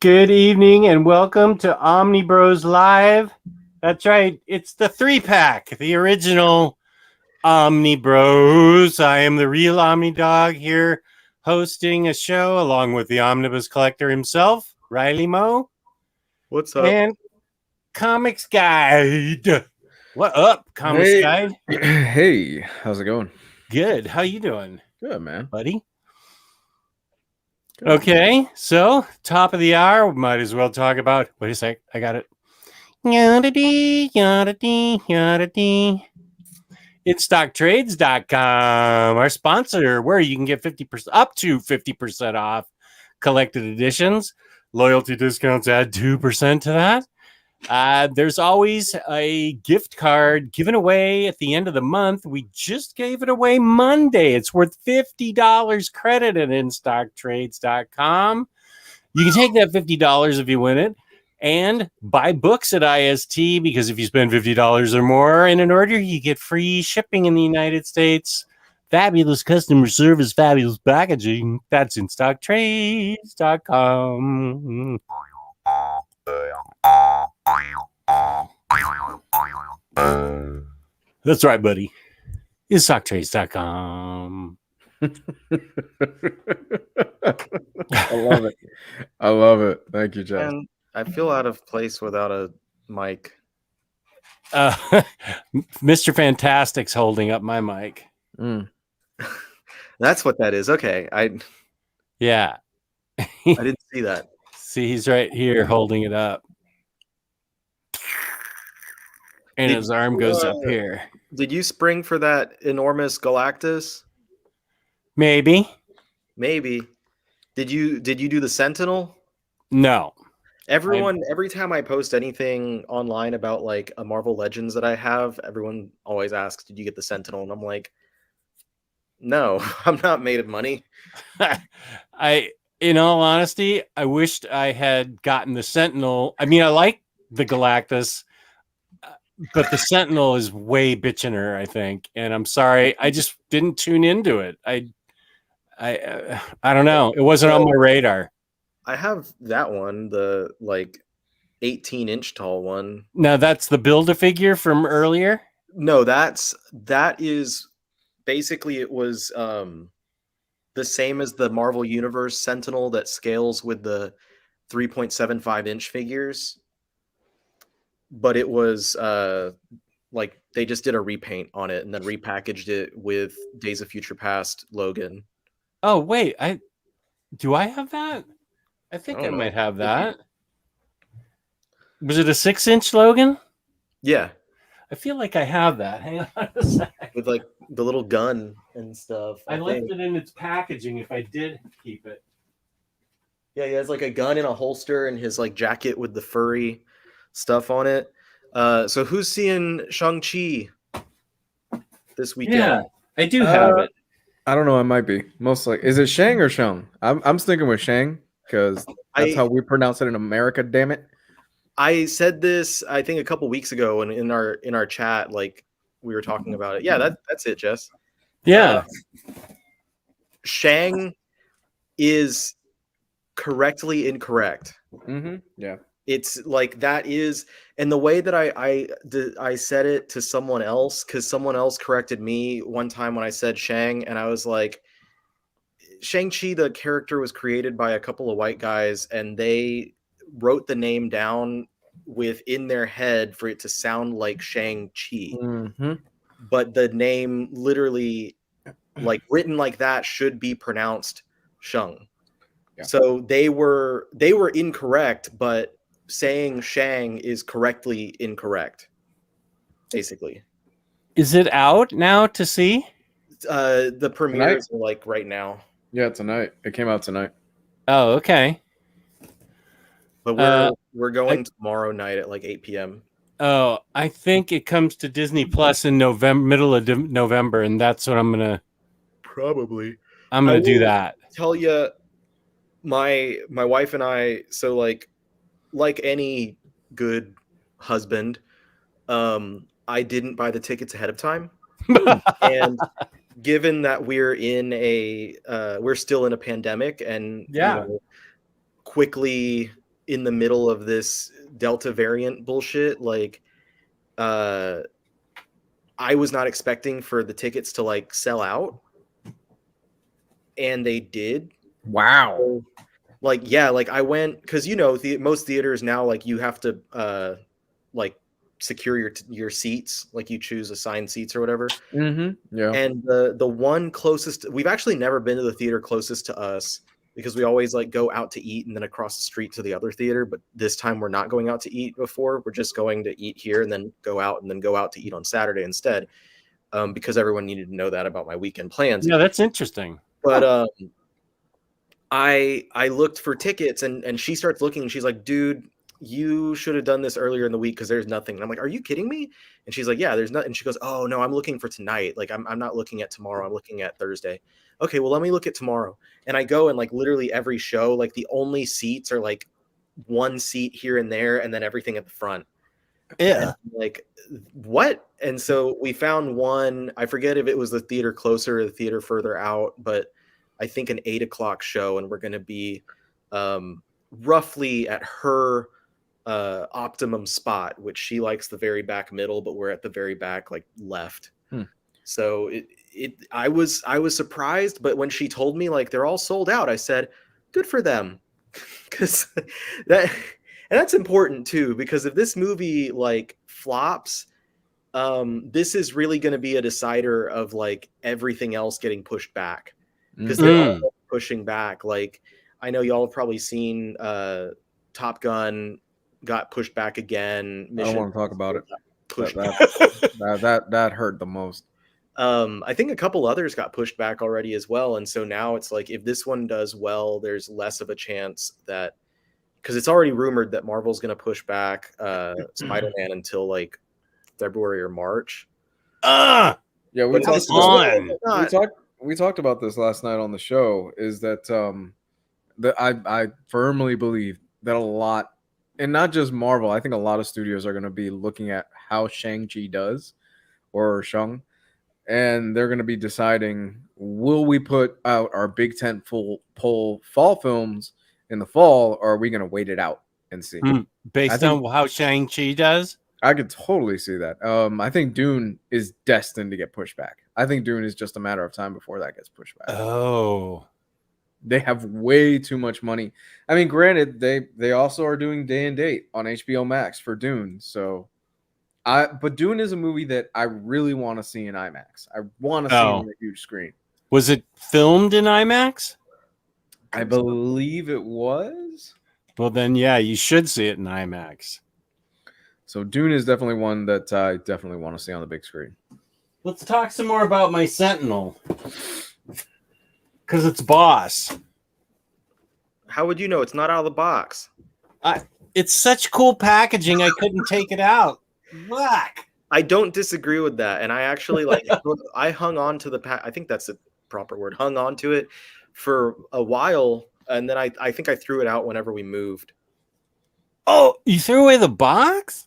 Good evening and welcome to OmniBros Live. That's right, it's the 3-pack, the original OmniBros. I am the real Omnidog here hosting a show along with the Omnibus Collector himself, Riley Moe. What's up? And Comics Guide. What up, Comics Guide? Hey, how's it going? Good. How you doing? Good, man. Buddy? Good. Okay, so top of the hour, we might as well talk about. Wait a sec, I got it. Yada-dee, yada-dee, yada-dee. InStockTrades.com, our sponsor, where you can get 50% up to 50% off collected editions. Loyalty discounts add 2% to that. There's always a gift card given away at the end of the month. We just gave it away Monday. It's worth $50 credit at InStockTrades.com. You can take that $50 if you win it and buy books at IST, because if you spend $50 or more in an order, you get free shipping in the United States. Fabulous customer service, fabulous packaging. That's InStockTrades.com. That's right, buddy. InStockTrades.com. I love it. I love it. Thank you, Jeff. And I feel out of place without a mic. Mr. Fantastic's holding up my mic. That's what that is. Okay. I didn't see that. See, he's right here holding it up. And his arm goes up here. Did you spring for that enormous Galactus? Maybe. Did you do the Sentinel? No. Every time I post anything online about like a Marvel Legends that I have, everyone always asks, "Did you get the Sentinel?" And I'm like, "No, I'm not made of money." In all honesty, I wished I had gotten the Sentinel. I mean, I like the Galactus, but the Sentinel is way bitchiner, I think. And I'm sorry, I just didn't tune into it. I don't know. It wasn't on my radar. I have that one, the like 18-inch tall one. Now that's the Build-A-Figure from earlier? No, that is basically, it was the same as the Marvel Universe Sentinel that scales with the 3.75-inch figures. But it was like they just did a repaint on it and then repackaged it with Days of Future Past Logan. Oh, wait. Do I have that? I think I might have that. Was it a 6-inch Logan? Yeah. I feel like I have that. Hang on a sec. With like the little gun and stuff. I left it in its packaging if I did keep it. Yeah, he has like a gun in a holster and his like jacket with the furry stuff on it. So who's seeing Shang-Chi this weekend? Yeah, I do have it. I don't know. I might be. Most like, is it Shang or Shang? I'm sticking with Shang because that's how we pronounce it in America. Damn it! I said this, I think, a couple weeks ago, and in our chat, like we were talking about it. Yeah, that's it, Jess. Yeah, Shang is correctly incorrect. Mm-hmm. Yeah, it's like that is, and the way that I said it to someone else, because someone else corrected me one time when I said Shang, and I was like, Shang-Chi, the character was created by a couple of white guys, and they wrote the name down within their head for it to sound like Shang-Chi. Mm-hmm. But the name literally, like written like that, should be pronounced Shang. Yeah. So they were incorrect, but saying Shang is correctly incorrect, basically. Is it out now to see? The premieres are like right now. Yeah, tonight. It came out tonight. Oh, okay. But we're going tomorrow night at like 8 p.m. Oh, I think it comes to Disney Plus in November, middle of November, and that's what I'm gonna do that. Tell you, my wife and I, so like any good husband, I didn't buy the tickets ahead of time. And given that we're still in a pandemic, and quickly in the middle of this Delta variant bullshit. Like, I was not expecting for the tickets to like sell out, and they did. Wow. So, like, yeah, like I went because most theaters now, like, you have to like secure your seats, like you choose assigned seats or whatever. Yeah. And the one closest, we've actually never been to the theater closest to us because we always like go out to eat and then across the street to the other theater. But this time we're not going out to eat before. We're just going to eat here and then go out to eat on Saturday instead. Because everyone needed to know that about my weekend plans. Yeah, that's interesting. But I looked for tickets and she starts looking and she's like, dude, you should have done this earlier in the week because there's nothing. And I'm like, are you kidding me? And she's like, yeah, there's nothing. And she goes, oh no, I'm looking for tonight. Like I'm not looking at tomorrow. I'm looking at Thursday. Okay, well, let me look at tomorrow. And I go and like literally every show, like the only seats are like one seat here and there, and then everything at the front. Yeah. And like, what? And so we found one. I forget if it was the theater closer or the theater further out, but I think an 8 o'clock show, and we're going to be roughly at her optimum spot, which she likes the very back middle, but we're at the very back, like left. So I was surprised, but when she told me like they're all sold out, I said, good for them. Because that's important too, because if this movie like flops, this is really going to be a decider of like everything else getting pushed back, because they're all pushing back. Like, I know y'all have probably seen Top Gun got pushed back again. I don't want to talk about it. Pushed that hurt the most. I think a couple others got pushed back already as well. And so now it's like, if this one does well, there's less of a chance that, because it's already rumored that Marvel's going to push back Spider-Man until like February or March. Yeah, we talked about this last night on the show, is that I firmly believe that a lot, and not just Marvel, I think a lot of studios are going to be looking at how Shang-Chi does, or Shang, and they're going to be deciding, will we put out our big tent pole fall films in the fall, or are we going to wait it out and see? Based on how Shang-Chi does? I could totally see that. I think Dune is destined to get pushed back. I think Dune is just a matter of time before that gets pushed back. Oh. They have way too much money. I mean, granted, they also are doing day and date on HBO Max for Dune. So, but Dune is a movie that I really want to see in IMAX. I want to see it on a huge screen. Was it filmed in IMAX? I believe it was. Well, then, yeah, you should see it in IMAX. So Dune is definitely one that I definitely want to see on the big screen. Let's talk some more about my Sentinel. Because it's Boss. How would you know? It's not out of the box. It's such cool packaging, I couldn't take it out. Look. I don't disagree with that. And I actually I hung on to I think that's the proper word. Hung on to it for a while. And then I think I threw it out whenever we moved. Oh, you threw away the box?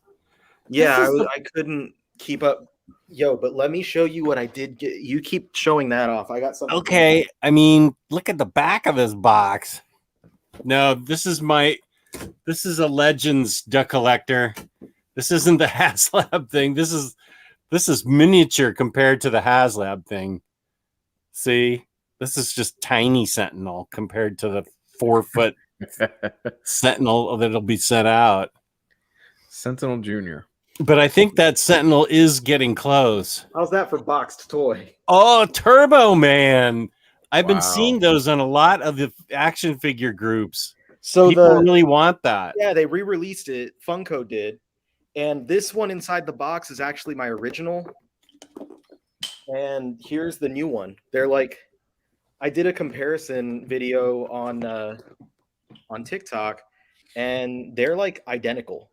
Yeah, I couldn't keep up. Yo, but let me show you what I did get. You keep showing that off. I got something. Okay, I mean, look at the back of this box. No, this is a Legends duck collector. This isn't the HasLab thing. This is miniature compared to the HasLab thing. See? This is just tiny Sentinel compared to the 4-foot Sentinel that'll be sent out. Sentinel Junior. But I think that Sentinel is getting close. How's that for boxed toy? Oh, Turbo Man. I've been seeing those on a lot of the action figure groups. So people really want that. Yeah, they re-released it. Funko did. And this one inside the box is actually my original. And here's the new one. They're like, I did a comparison video on TikTok, and they're like identical.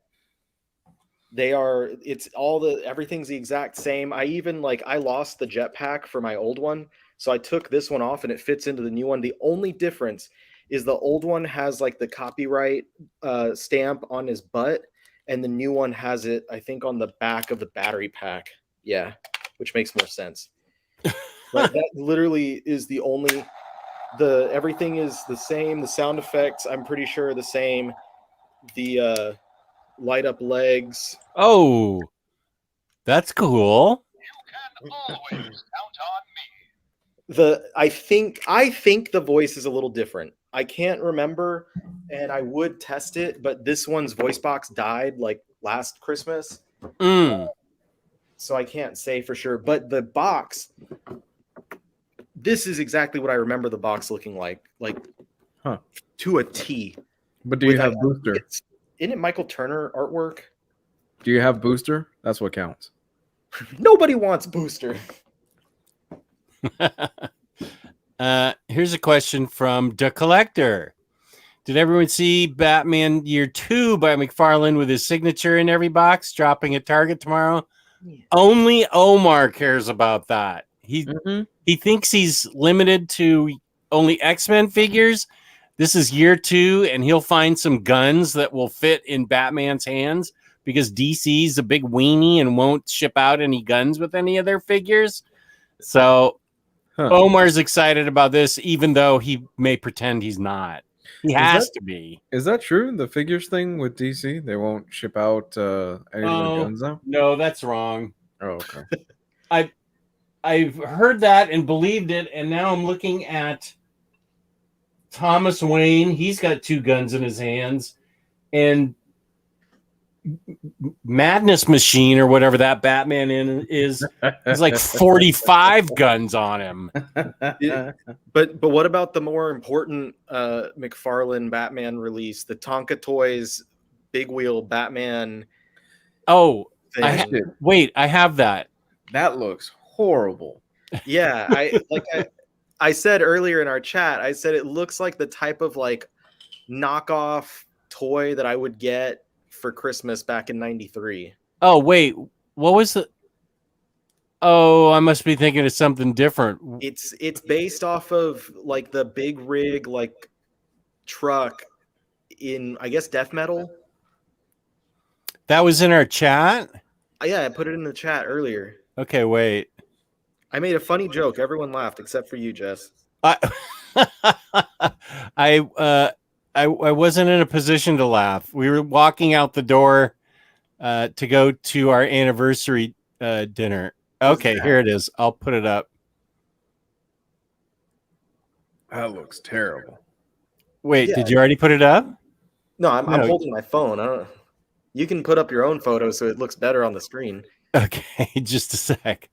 Everything's the exact same. I lost the jetpack for my old one, so I took this one off and it fits into the new one. The only difference is the old one has like the copyright stamp on his butt, and the new one has it, I think, on the back of the battery pack. Yeah, which makes more sense. But that literally is the only. Everything is the same. The sound effects, I'm pretty sure, are the same. the light up legs. Oh, that's cool. I think the voice is a little different. I can't remember, and I would test it, but this one's voice box died like last Christmas, so I can't say for sure. But the box, this is exactly what I remember the box looking like to a T. But do you have Booster? Isn't it Michael Turner artwork? Do you have Booster? That's what counts. Nobody wants Booster. Here's a question from the Collector. Did everyone see Batman Year 2 by McFarlane with his signature in every box dropping at Target tomorrow? Yeah. Only Omar cares about that. He thinks he's limited to only X-Men figures. This is Year 2, and he'll find some guns that will fit in Batman's hands because DC's a big weenie and won't ship out any guns with any of their figures. So Omar's excited about this, even though he may pretend he's not. He has to be. Is that true? The figures thing with DC, they won't ship out any of their guns now? No, that's wrong. Oh, okay. I've heard that and believed it, and now I'm looking at Thomas Wayne. He's got 2 guns in his hands, and Madness Machine or whatever that Batman is like 45 guns on him. But what about the more important McFarlane Batman release, the Tonka Toys Big Wheel Batman? Oh, wait, I have that. That looks horrible. Yeah, I said earlier in our chat, I said it looks like the type of like knockoff toy that I would get for Christmas back in '93. Oh, wait, what was the... Oh, I must be thinking of something different. It's based off of like the big rig like truck in, I guess, death metal. That was in our chat? Yeah, I put it in the chat earlier. Okay, wait. I made a funny joke. Everyone laughed except for you, Jess. I wasn't in a position to laugh. We were walking out the door to go to our anniversary dinner. Okay, here it is. I'll put it up. That looks terrible. Wait, did you already put it up? No, I'm holding my phone. You can put up your own photo so it looks better on the screen. Okay, just a sec.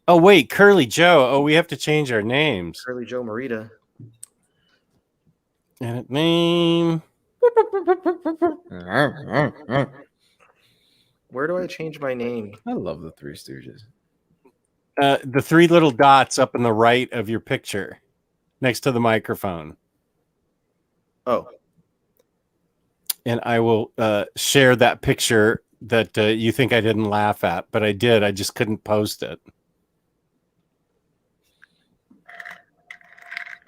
Oh, wait, Curly Joe. Oh, we have to change our names. Curly Joe Marita. Edit name. Where do I change my name? I love the Three Stooges. The 3 little dots up in the right of your picture next to the microphone. Oh. And I will share that picture that you think I didn't laugh at, but I did. I just couldn't post it.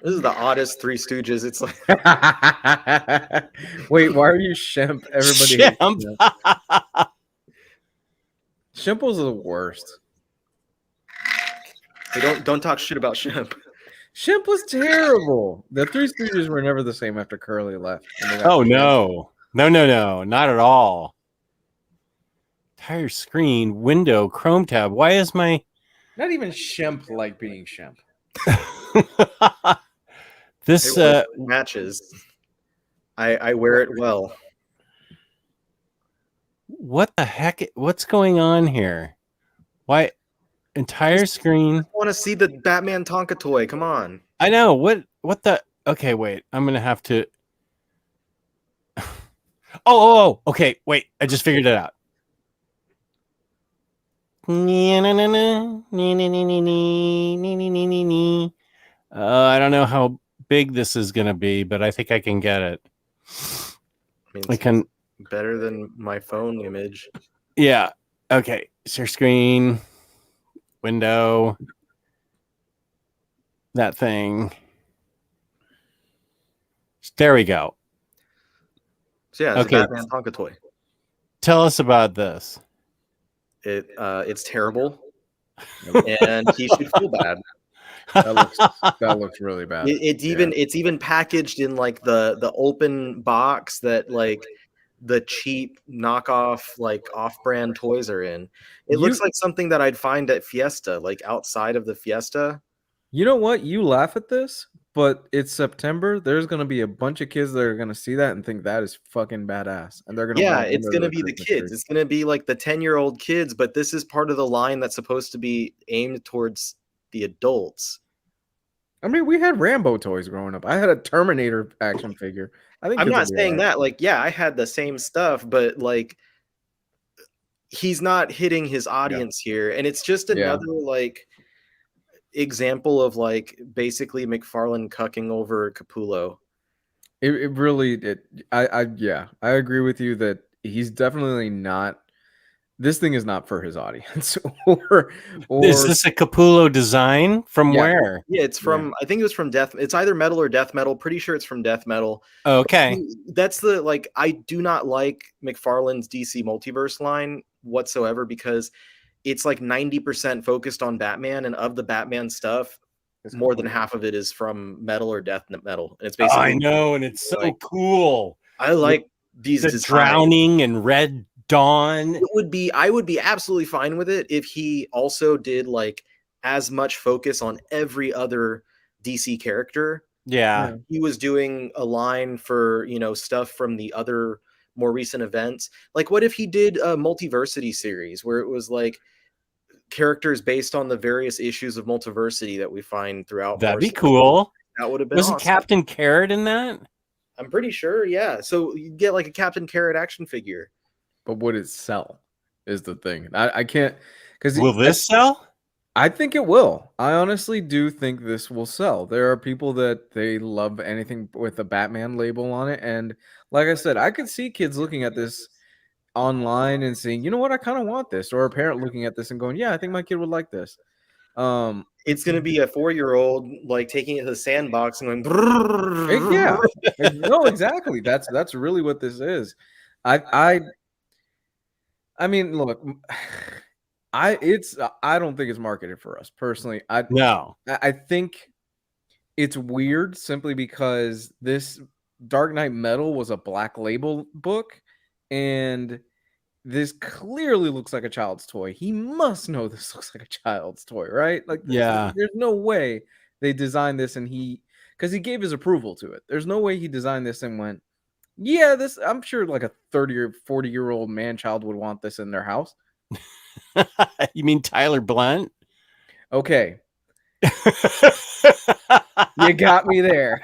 This is the oddest Three Stooges. It's like... Wait, why are you Shemp? Everybody Shemp. Shemp was the worst. Hey, don't talk shit about Shemp. Shemp was terrible. The Three Stooges were never the same after Curly left. Oh, no. No, not at all. Entire screen, window, Chrome tab. Why is my... Not even Shemp like being Shemp. This matches. I wear it well. What the heck? What's going on here? Why entire screen? I want to see the Batman Tonka toy. Come on. I know. What the... Okay, wait. I'm gonna have to... Oh, okay. Wait, I just figured it out. I don't know how big this is going to be, but I think I can get it. I can. Better than my phone image. Yeah. Okay. Share screen. Window. That thing. There we go. So yeah, it's a Batman Tonka toy. Tell us about this. It's terrible, and he should feel bad. That looks really bad. It's even packaged in like the open box that like the cheap knockoff, like off-brand toys are in. It You- looks like something that I'd find at Fiesta, like outside of the Fiesta. You know what? You laugh at this, but it's September. There's gonna be a bunch of kids that are gonna see that and think that is fucking badass, and they're gonna Yeah, want one it's under gonna their be the Christmas kids. tree. It's gonna be like the 10-year-old kids, but this is part of the line that's supposed to be aimed towards the adults. I mean, we had Rambo toys growing up. I had a Terminator action figure. I think I'm kids not will be saying alright. that, like, yeah, I had the same stuff, but like he's not hitting his audience here. And it's just Yeah. another like example of like basically McFarlane cucking over Capullo. It really yeah, I agree with you that he's definitely not. This thing is not for his audience, or Is this a Capullo design from Yeah. where? Yeah, it's from I think it was from Death. It's either Metal or Death Metal. Pretty sure it's from Death Metal. Okay. That's the like I do not like McFarlane's DC Multiverse line whatsoever because it's like 90% focused on Batman, and of the Batman stuff, more than half of it is from Metal or Death Metal. And it's Oh, basically I know, and it's so like, cool. I like these The designs. Drowning and Red Dawn. I would be absolutely fine with it if he also did like as much focus on every other DC character. Yeah. He was doing a line for, you know, stuff from the other more recent events. Like, what if he did a Multiversity series where it was like characters based on the various issues of Multiversity that we find throughout? That'd be Morrison? cool. That would have been Wasn't awesome. Captain Carrot in that? I'm pretty sure, yeah. So you get like a Captain Carrot action figure. But would it sell? Is the thing. I can't because Will this sell? I think it will. I honestly do think this will sell. There are people that they love anything with a Batman label on it, and like I said, I could see kids looking at this online and saying, "You know what? I kind of want this," or a parent looking at this and going, "Yeah, I think my kid would like this." It's gonna be a 4-year-old like taking it to the sandbox and going. Yeah, no, exactly. That's really what this is. I mean, look, I don't think it's marketed for us personally. No. I think it's weird simply because this Dark Knight Metal was a Black Label book, and this clearly looks like a child's toy. He must know this looks like a child's toy, right? Like, Yeah. there's no way they designed this and because he gave his approval to it. There's no way he designed this and went, yeah, this. I'm sure like a 30 or 40-year-old man child would want this in their house. You mean Tyler Blunt? Okay, you got me there.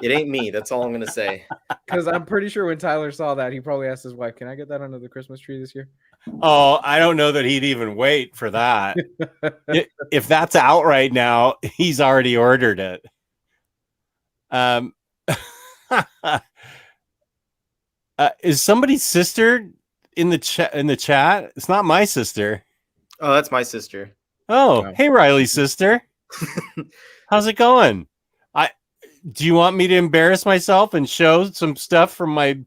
It ain't me. That's all I'm gonna say. Because I'm pretty sure when Tyler saw that, he probably asked his wife, "Can I get that under the Christmas tree this year?" Oh, I don't know that he'd even wait for that. If that's out right now, he's already ordered it. Is somebody's sister in the chat? It's not my sister. Oh, that's my sister. Oh, No. hey Riley's sister. How's it going? Do you want me to embarrass myself and show some stuff from my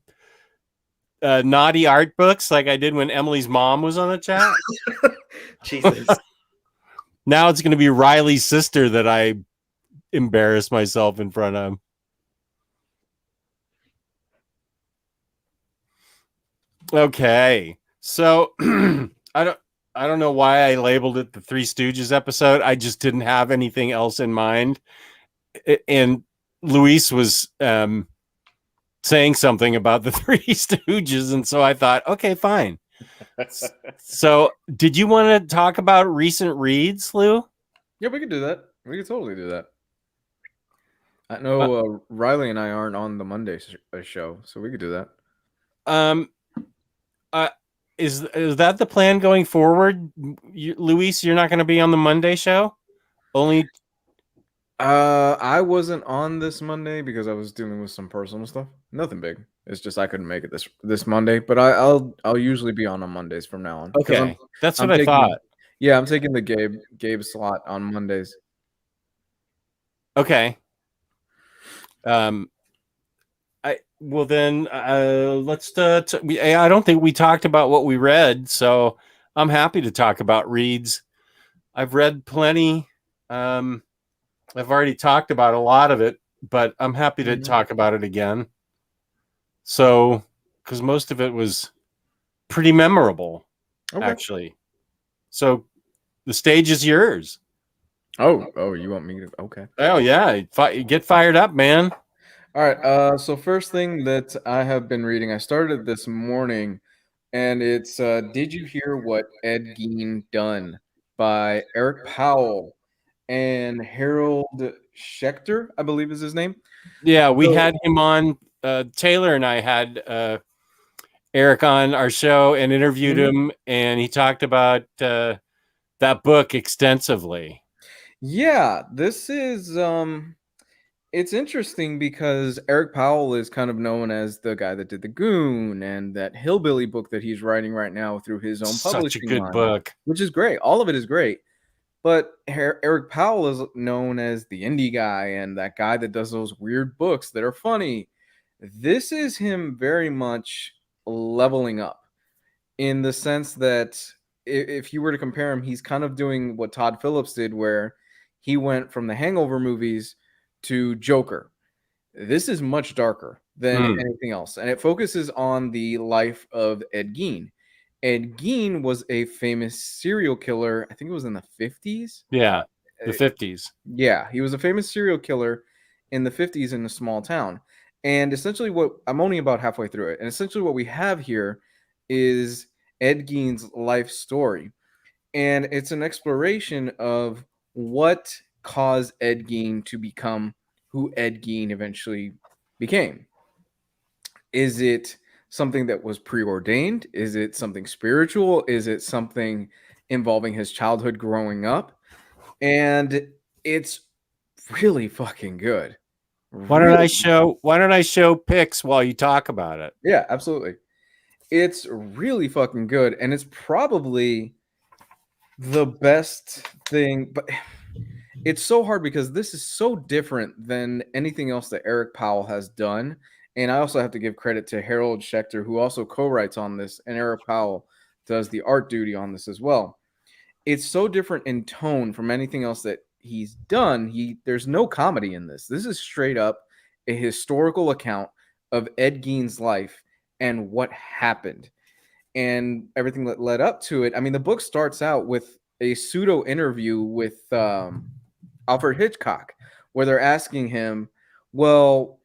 naughty art books like I did when Emily's mom was on the chat? Jesus. Now it's going to be Riley's sister that I embarrass myself in front of. Okay. So I don't know why I labeled it the Three Stooges episode. I just didn't have anything else in mind. And Luis was saying something about the Three Stooges, and so I thought, okay, fine. So, did you want to talk about recent reads, Lou? Yeah, we could do that. We could totally do that. I know Riley and I aren't on the Monday show, so we could do that. Is that the plan going forward, Luis? You're not going to be on the Monday show? Only. I wasn't on this Monday because I was dealing with some personal stuff. Nothing big. It's just I couldn't make it this Monday, but I'll usually be on Mondays from now on. Okay, that's what I thought. Yeah, I'm taking the Gabe slot on Mondays. Okay. Well then let's I don't think we talked about what we read, so I'm happy to talk about reads. I've read plenty. I've already talked about a lot of it, but I'm happy to talk about it again. So, because most of it was pretty memorable, Okay. actually. So, the stage is yours. Oh, you want me to? Okay. Oh yeah, get fired up, man. All right. So first thing that I have been reading, I started this morning, and it's "Did You Hear What Ed Gein Done" by Eric Powell and Harold Schechter, I believe is his name. Yeah, we So had him on. Taylor and I had Eric on our show and interviewed Mhm. him, and he talked about that book extensively. Yeah, this is it's interesting because Eric Powell is kind of known as the guy that did The Goon and that Hillbilly book that he's writing right now through his own Such a publishing good line, book. which is great. All of it is great. But Eric Powell is known as the indie guy and that guy that does those weird books that are funny. This is him very much leveling up in the sense that if you were to compare him, he's kind of doing what Todd Phillips did, where he went from the Hangover movies to Joker. This is much darker than Mm, anything else, and it focuses on the life of Ed Gein. Ed Gein was a famous serial killer. I think it was in the 50s. yeah, the 50s. Yeah, he was a famous serial killer in the 50s in a small town. And essentially, what I'm only about halfway through it. And essentially, what we have here is Ed Gein's life story. And it's an exploration of what caused Ed Gein to become who Ed Gein eventually became. Is it something that was preordained? Is it something spiritual? Is it something involving his childhood growing up? And it's really fucking good. Really, Why don't I show pics while you talk about it? yeah, absolutely. It's really fucking good, and it's probably the best thing. But it's so hard because this is so different than anything else that Eric Powell has done. And I also have to give credit to Harold Schechter, who also co-writes on this, and Eric Powell does the art duty on this as well. It's so different in tone from anything else that he's done. There's no comedy in this. This is straight up a historical account of Ed Gein's life and what happened and everything that led up to it. I mean, the book starts out with a pseudo interview with Alfred Hitchcock, where they're asking him, "Well,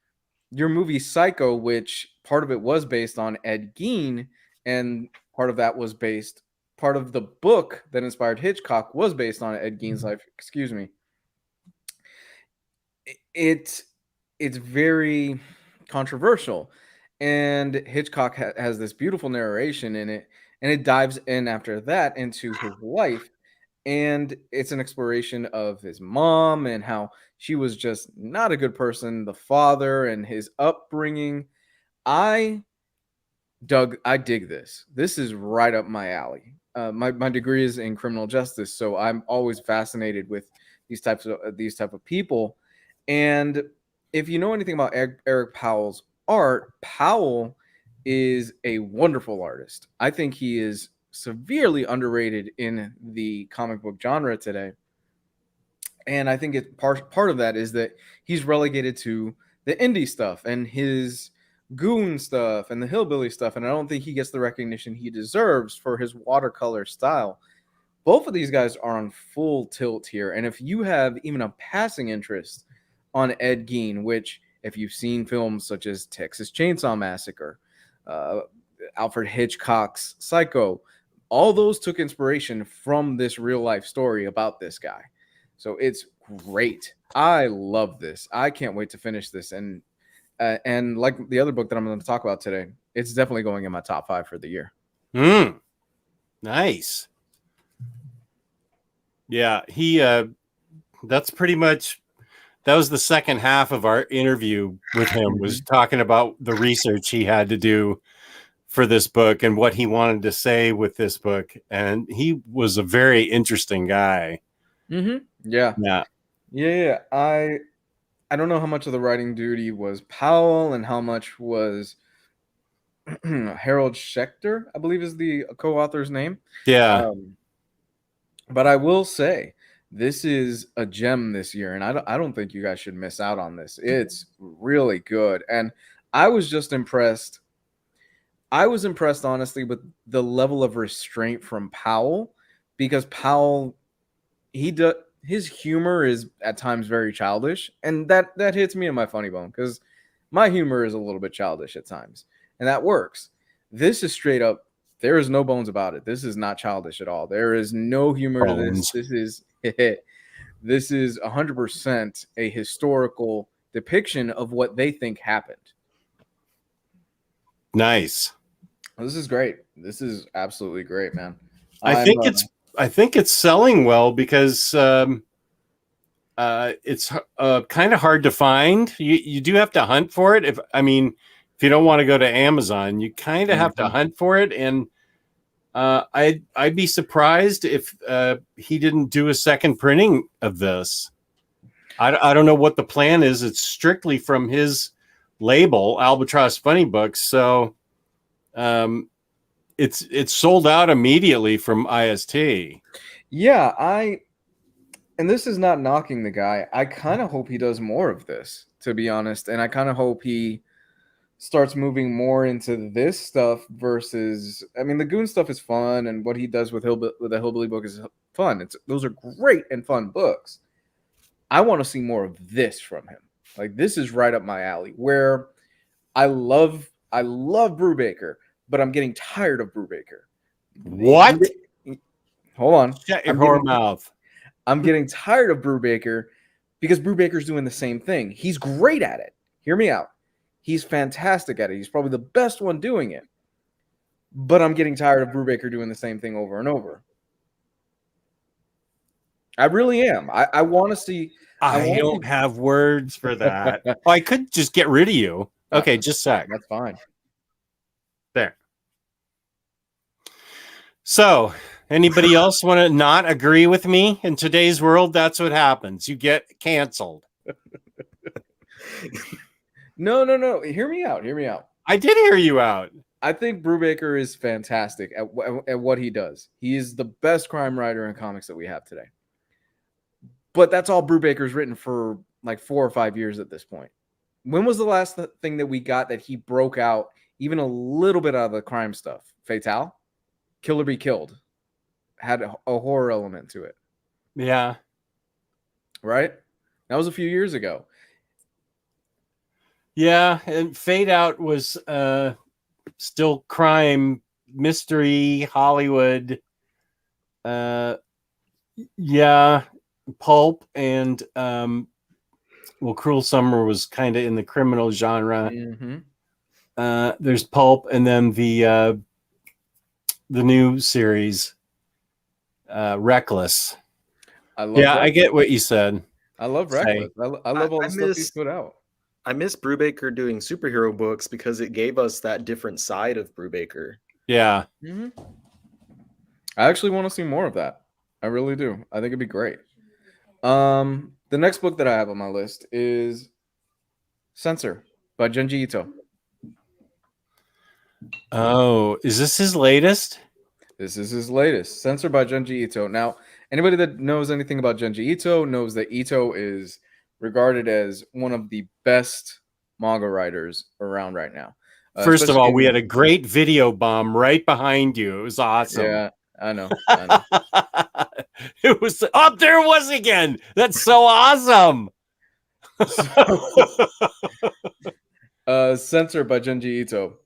your movie Psycho, which part of it was based on Ed Gein, and part of that was based, part of the book that inspired Hitchcock was based on Ed Gein's life." Excuse me. It it's very controversial, and Hitchcock has this beautiful narration in it, and it dives in after that into his life, and it's an exploration of his mom and how she was just not a good person, the father and his upbringing. I I dig this. This is right up my alley. My degree is in criminal justice, so I'm always fascinated with these type of people. And if you know anything about Eric Powell's art, Powell is a wonderful artist. I think he is severely underrated in the comic book genre today. And I think part of that is that he's relegated to the indie stuff and his goon stuff and the hillbilly stuff, and I don't think he gets the recognition he deserves for his watercolor style. Both of these guys are on full tilt here, and if you have even a passing interest on Ed Gein, which if you've seen films such as Texas Chainsaw Massacre, uh, Alfred Hitchcock's Psycho, all those took inspiration from this real life story about this guy. So it's great. I love this. I can't wait to finish this. And like the other book that I'm going to talk about today, it's definitely going in my top 5 for the year. Nice. Yeah, he that's pretty much, that was the second half of our interview with him, was talking about the research he had to do for this book and what he wanted to say with this book, and he was a very interesting guy. Mm-hmm. Yeah. Yeah. Yeah. I don't know how much of the writing duty was Powell and how much was Harold Schechter, I believe is the co-author's name. Yeah. But I will say this is a gem this year, and I don't think you guys should miss out on this. It's really good, and I was just impressed. I was impressed, honestly, with the level of restraint from Powell, because Powell, his humor is at times very childish, and that hits me in my funny bone because my humor is a little bit childish at times, and that works. This is straight up. There is no bones about it. This is not childish at all. There is no humor to this. Bones. This is this is 100% a historical depiction of what they think happened. Nice. This is great. This is absolutely great, man. I think it's selling well because it's kind of hard to find. You do have to hunt for it. If you don't want to go to Amazon, you kind of have to hunt for it. And I'd be surprised if he didn't do a second printing of this. I don't know what the plan is. It's strictly from his label, Albatross Funny Books. So it's sold out immediately from IST. Yeah, and this is not knocking the guy. I kind of hope he does more of this, to be honest. And I kind of hope he starts moving more into this stuff versus, the Goon stuff is fun, and what he does with the Hillbilly book is fun. Those are great and fun books. I want to see more of this from him. Like, this is right up my alley, where I love Brubaker, but I'm getting tired of Brubaker. What? Hold on. Shut your whore mouth. I'm getting tired of Brubaker because Brubaker's doing the same thing. He's great at it. Hear me out. He's fantastic at it. He's probably the best one doing it. But I'm getting tired of Brubaker doing the same thing over and over. I really am. I want to see. I don't have words for that. I could just get rid of you. Okay, just a sec. That's fine. There. So, anybody else want to not agree with me? In today's world, that's what happens. You get canceled. No. Hear me out. I did hear you out. I think Brubaker is fantastic at what he does. He is the best crime writer in comics that we have today. But that's all Brubaker's written for like 4 or 5 years at this point. When was the last thing that we got that he broke out even a little bit out of the crime stuff? Fatale? Kill or Be Killed. Had a horror element to it. Yeah. Right? That was a few years ago. Yeah, and Fade Out was still crime, mystery, Hollywood. Yeah, pulp, and Cruel Summer was kind of in the criminal genre. Mm-hmm. There's pulp, and then the new series, Reckless. I get what you said. I love Reckless. I love all the stuff he's put out. I miss Brubaker doing superhero books because it gave us that different side of Brubaker. Yeah. Mm-hmm. I actually want to see more of that. I really do. I think it'd be great. The next book that I have on my list is Censor by Junji Ito. Oh, is this his latest? This is his latest. Censor by Junji Ito. Now, anybody that knows anything about Junji Ito knows that Ito is regarded as one of the best manga writers around right now. First of all, we had a great video bomb right behind you. It was awesome. Yeah, I know. It was up there. It was again. That's so awesome. Censor by Junji Ito.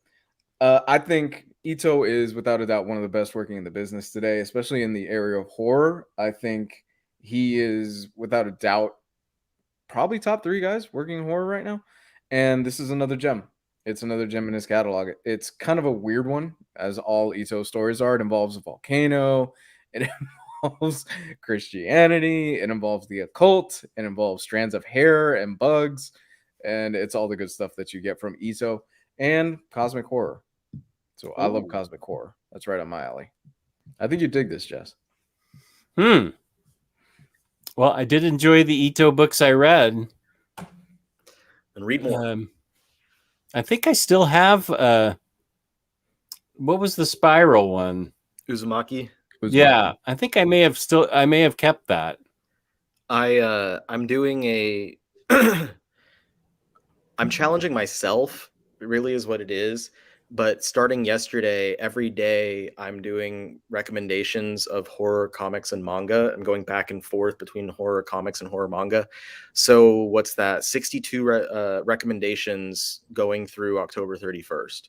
I think Ito is without a doubt one of the best working in the business today, especially in the area of horror. I think he is without a doubt probably top 3 guys working in horror right now. And this is another gem. It's another gem in his catalog. It's kind of a weird one, as all Ito stories are. It involves a volcano. It involves Christianity. It involves the occult. It involves strands of hair and bugs. And it's all the good stuff that you get from Ito and cosmic horror. So I love cosmic horror. That's right up my alley. I think you dig this, Jess. Well, I did enjoy the Ito books I read. And read more. I think I still have what was the Spiral one? Uzumaki. Yeah, I think I may have kept that. I'm doing I'm challenging myself It really is what it is. But starting yesterday, every day I'm doing recommendations of horror comics and manga. I'm going back and forth between horror comics and horror manga. So what's that? 62 recommendations going through October 31st.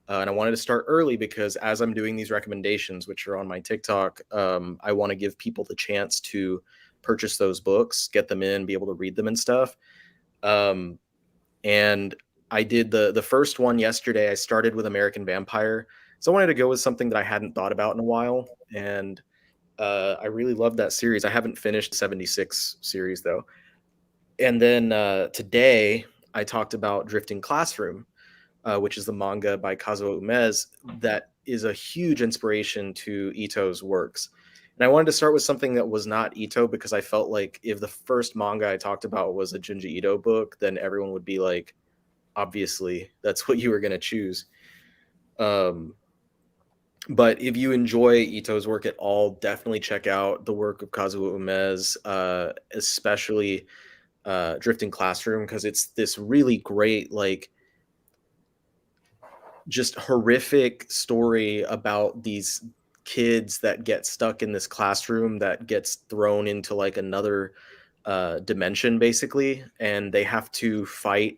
And I wanted to start early because as I'm doing these recommendations, which are on my TikTok, I want to give people the chance to purchase those books, get them in, be able to read them and stuff. And I did the first one yesterday. I started with American Vampire. So I wanted to go with something that I hadn't thought about in a while. And I really loved that series. I haven't finished 76 series though. And then today I talked about Drifting Classroom, which is the manga by Kazuo Umez that is a huge inspiration to Ito's works. And I wanted to start with something that was not Ito because I felt like if the first manga I talked about was a Junji Ito book, then everyone would be like, obviously, that's what you were going to choose. But if you enjoy Ito's work at all, definitely check out the work of Kazuo Umez, especially Drifting Classroom, because it's this really great, like, just horrific story about these kids that get stuck in this classroom that gets thrown into like another dimension basically, and they have to fight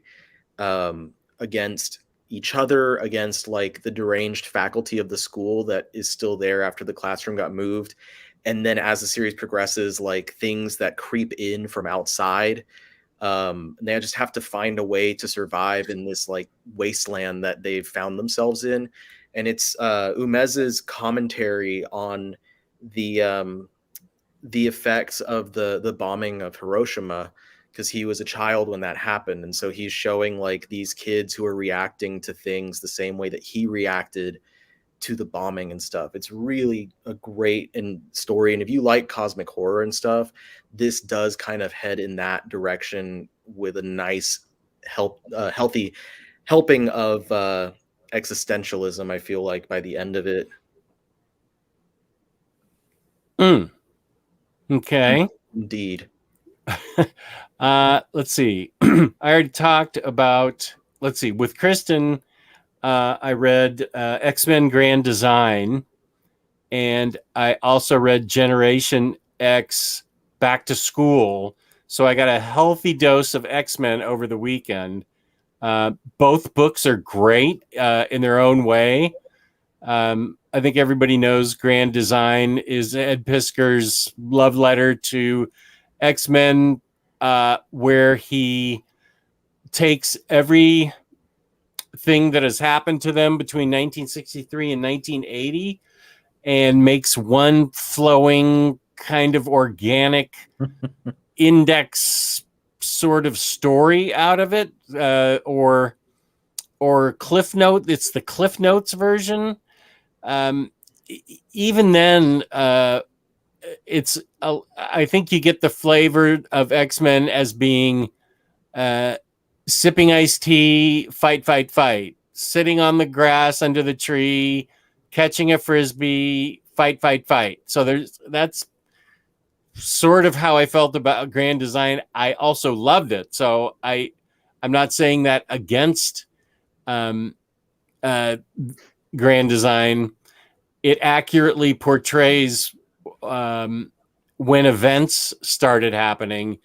against each other, against like the deranged faculty of the school that is still there after the classroom got moved. And then as the series progresses, like things that creep in from outside, they just have to find a way to survive in this like wasteland that they've found themselves in. And it's Umez's commentary on the effects of the bombing of Hiroshima, because he was a child when that happened. And so he's showing like these kids who are reacting to things the same way that he reacted to the bombing and stuff. It's really a great story. And if you like cosmic horror and stuff, this does kind of head in that direction with a nice healthy helping of existentialism, I feel like, by the end of it. Okay. Indeed. Let's see. I already talked about, with Kristen, I read X-Men Grand Design, and I also read Generation X Back to School. So I got a healthy dose of X-Men over the weekend. Both books are great in their own way. I think everybody knows Grand Design is Ed Piskor's love letter to X-Men, where he takes every thing that has happened to them between 1963 and 1980 and makes one flowing kind of organic index sort of story out of it, or Cliff Note. It's the Cliff Notes version. Even then, it's I think you get the flavor of X-Men as being sipping iced tea, fight, sitting on the grass under the tree, catching a frisbee, fight. So that's sort of how I felt about Grand Design. I also loved it. So I'm not saying that against Grand Design. It accurately portrays when events started happening.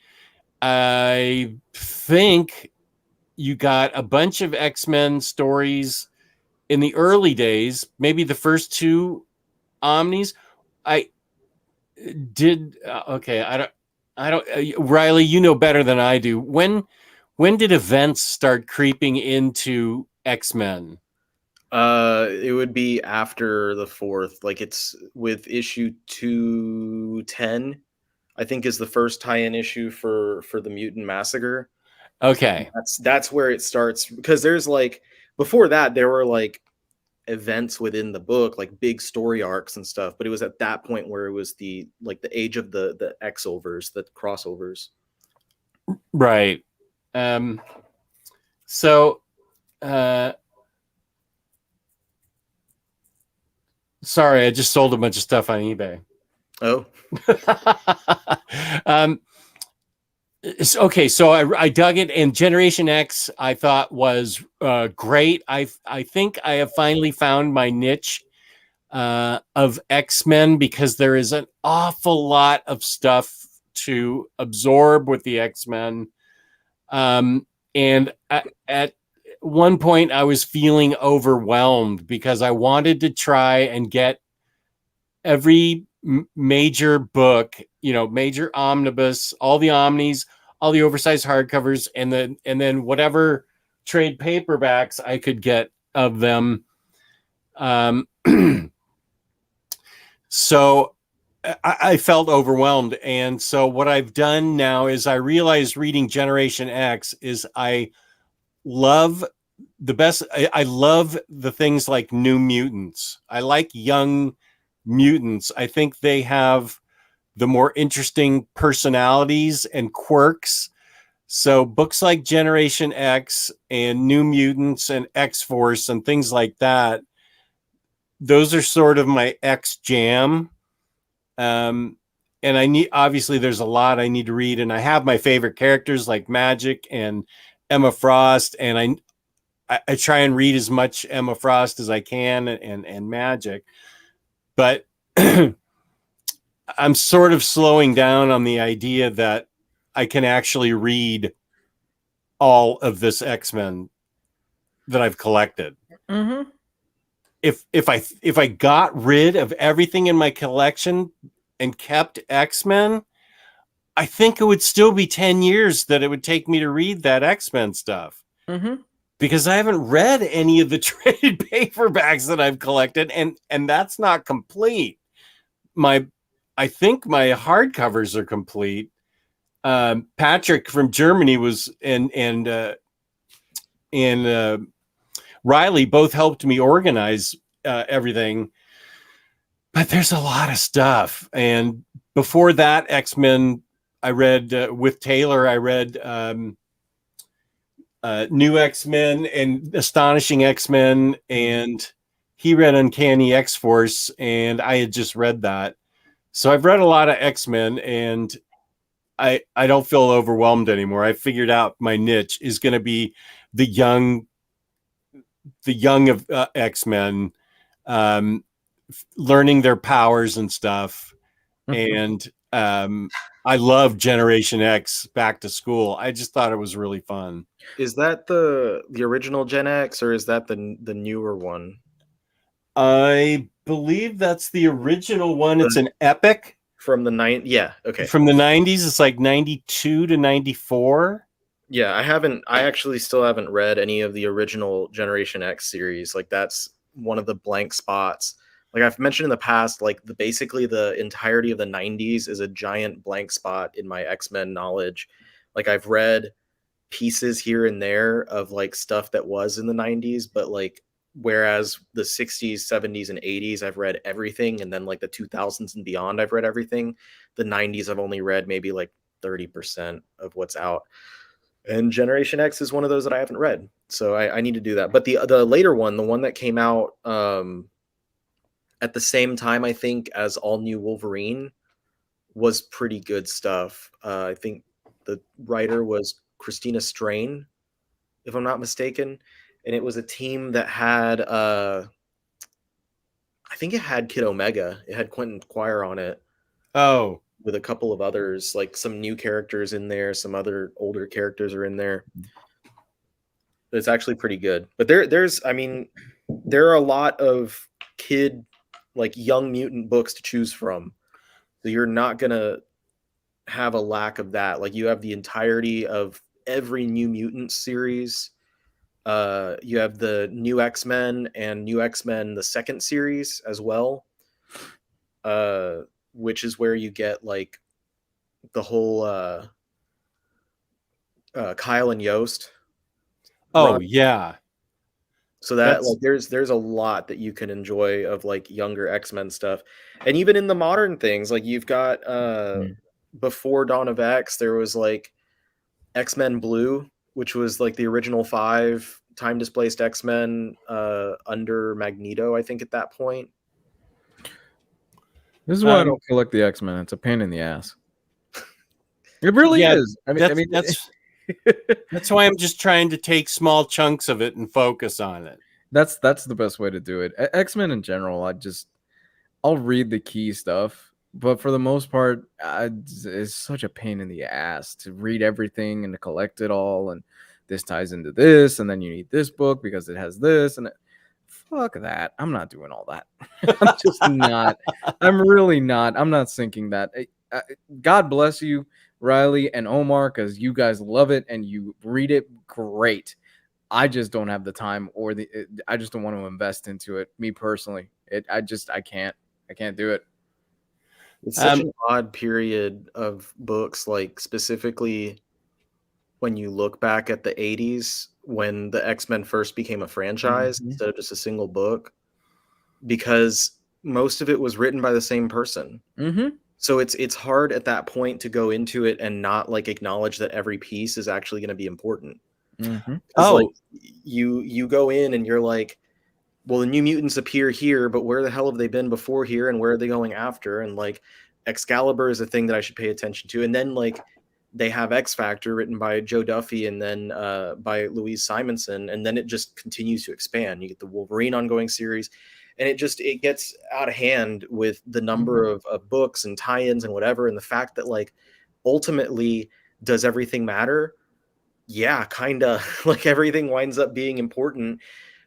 I think you got a bunch of X-Men stories in the early days, maybe the first two Omnis. I did okay. I don't. Riley, you know better than I do. When did events start creeping into X-Men? It would be after the fourth. Like it's with issue 210, I think, is the first tie-in issue for the Mutant Massacre. Okay, that's where it starts, because there's like before that there were like events within the book, like big story arcs and stuff, but it was at that point where it was the age of the X-overs, the crossovers. right. So sorry, I just sold a bunch of stuff on eBay. Oh. Okay, so I dug it, and Generation X I thought was great. I think I have finally found my niche of X-Men, because there is an awful lot of stuff to absorb with the X-Men. And at one point I was feeling overwhelmed because I wanted to try and get every major book, major omnibus, all the omnis, all the oversized hardcovers, and then whatever trade paperbacks I could get of them. So I felt overwhelmed. And so what I've done now is I realized reading Generation X is I love I love the things like New Mutants. I like young mutants. I think they have the more interesting personalities and quirks. So books like Generation X and New Mutants and X-Force and things like that, those are sort of my X jam. And obviously there's a lot I need to read, and I have my favorite characters like Magic and Emma Frost, and I try and read as much Emma Frost as I can, and Magic, but I'm sort of slowing down on the idea that I can actually read all of this X-Men that I've collected. Mm-hmm. If I got rid of everything in my collection and kept X-Men, I think it would still be 10 years that it would take me to read that X-Men stuff. Mm-hmm. Because I haven't read any of the trade paperbacks that I've collected, and that's not complete. I think my hardcovers are complete. Patrick from Germany and Riley both helped me organize everything, but there's a lot of stuff. And before that, X-Men, I read with Taylor. I read New X-Men and Astonishing X-Men, and he read Uncanny X-Force, and I had just read that. So I've read a lot of X-Men, and I don't feel overwhelmed anymore. I figured out my niche is going to be the young of X-Men, learning their powers and stuff. And I love Generation X Back to School. I just thought it was really fun. Is that the original Gen X, or is that the newer one? I believe that's the original one. It's an epic from the Yeah, okay. From the 90s. It's like 92 to 94. Yeah, I actually still haven't read any of the original Generation X series. Like, that's one of the blank spots. Like I've mentioned in the past, like basically the entirety of the 90s is a giant blank spot in my X-Men knowledge. Like, I've read pieces here and there of like stuff that was in the 90s, but like, whereas the 60s, 70s, and 80s I've read everything, and then like the 2000s and beyond I've read everything. The 90s I've only read maybe like 30% of what's out. And Generation X is one of those that I haven't read, so I need to do that. But the later one, the one that came out at the same time, I think, as All New Wolverine, was pretty good stuff. I think the writer was Christina Strain, if I'm not mistaken, and it was a team that had I think it had Kid Omega. It had Quentin Quire on it. Oh, with a couple of others, like some new characters in there, some other older characters are in there. It's actually pretty good. But there's I mean, there are a lot of like young mutant books to choose from. So you're not gonna have a lack of that. Like, you have the entirety of every New Mutant series. You have the New X-Men and New X-Men the second series as well. Which is where you get like the whole Kyle and Yost. Oh run. yeah. So that like there's a lot that you can enjoy of like younger X-Men stuff. And even in the modern things, like you've got before Dawn of X, there was like X-Men Blue, which was like the original 5 time displaced X-Men under Magneto, I think, at that point. This is why I don't collect the X-Men. It's a pain in the ass. It really Yeah, is. that's why I'm just trying to take small chunks of it and focus on it. That's the best way to do it. X-Men in general, I'll read the key stuff, but for the most part, it's such a pain in the ass to read everything and to collect it all. And this ties into this, and then you need this book because it has this. And fuck that. I'm not doing all that. I'm just not. I'm really not. I'm not sinking that. God bless you, Riley and Omar, because you guys love it and you read it great. I just don't have the time I just don't want to invest into it. Me personally, I can't do it. It's such an odd period of books, like specifically when you look back at the 80s when the X-Men first became a franchise instead of just a single book, because most of it was written by the same person. So it's hard at that point to go into it and not like acknowledge that every piece is actually going to be important. Like you go in and you're like, well, the New Mutants appear here, but where the hell have they been before here, and where are they going after? And like Excalibur is a thing that I should pay attention to. And then like they have X Factor written by Joe Duffy and then by Louise Simonson, and then it just continues to expand. You get the Wolverine ongoing series, and it gets out of hand with the number of books and tie-ins and whatever. And the fact that like ultimately, does everything matter? Yeah, kind of. Like everything winds up being important,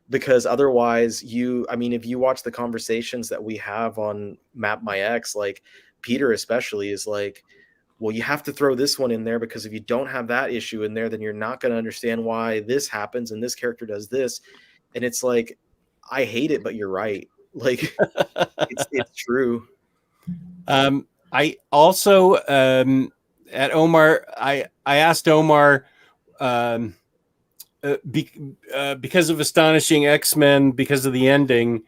because otherwise if you watch the conversations that we have on Map My X, like Peter especially is like, well, you have to throw this one in there, because if you don't have that issue in there, then you're not going to understand why this happens and this character does this. And it's like, I hate it, but you're right. Like it's true. I also at Omar, I asked Omar because of Astonishing X-Men, because of the ending,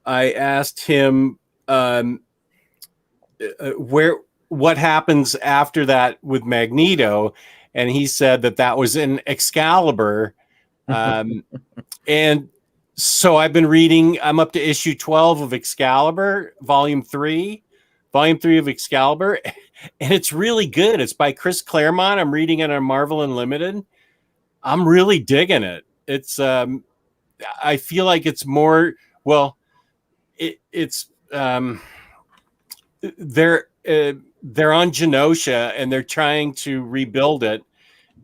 I asked him what happens after that with Magneto, and he said that was in Excalibur. And so I've been reading. I'm up to issue 12 of Excalibur, volume 3 of Excalibur, and it's really good. It's by Chris Claremont. I'm reading it on Marvel Unlimited. I'm really digging it. It's I feel like it's more, well, it's they're on Genosha and they're trying to rebuild it,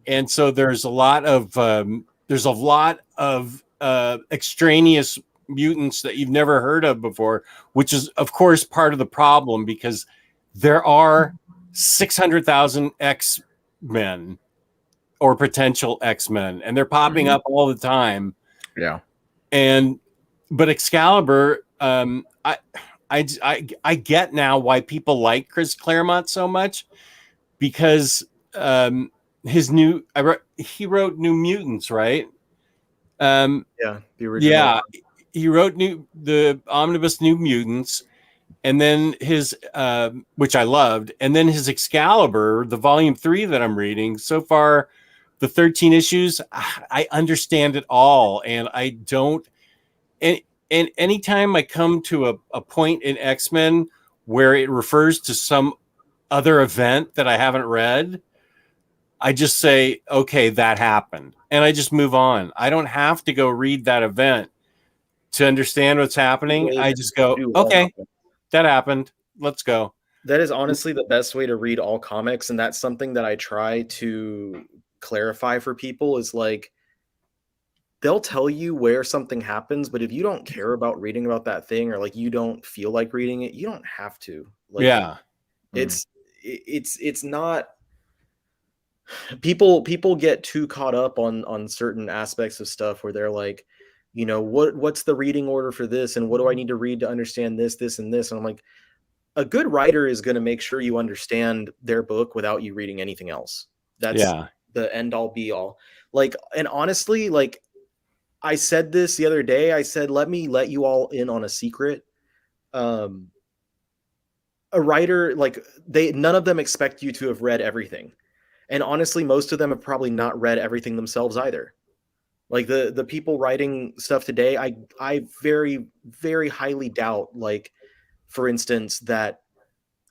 and so there's a lot of extraneous mutants that you've never heard of before, which is of course part of the problem, because there are 600,000 X-Men or potential X-Men, and they're popping up all the time. Yeah. But Excalibur, I get now why people like Chris Claremont so much, because he wrote New Mutants, right? Yeah, the original. Yeah, he wrote the Omnibus New Mutants, and then his which I loved, and then his Excalibur, the volume 3 that I'm reading so far, the 13 issues. I understand it all, and I don't. And anytime I come to a point in X-Men where it refers to some other event that I haven't read, I just say, okay, that happened. And I just move on. I don't have to go read that event to understand what's happening. I just go, okay, that happened. Let's go. That is honestly the best way to read all comics. And that's something that I try to clarify for people, is like, they'll tell you where something happens, but if you don't care about reading about that thing, or like you don't feel like reading it, you don't have to. Like, yeah, it's not. People get too caught up on certain aspects of stuff where they're like, what's the reading order for this, and what do I need to read to understand this, and this, and I'm like, a good writer is going to make sure you understand their book without you reading anything else. That's the end all be all. Like, and honestly, like, I said this the other day. I said, let me let you all in on a secret. A writer, like, none of them expect you to have read everything. And honestly, most of them have probably not read everything themselves either. Like the people writing stuff today, I very, very highly doubt, like, for instance, that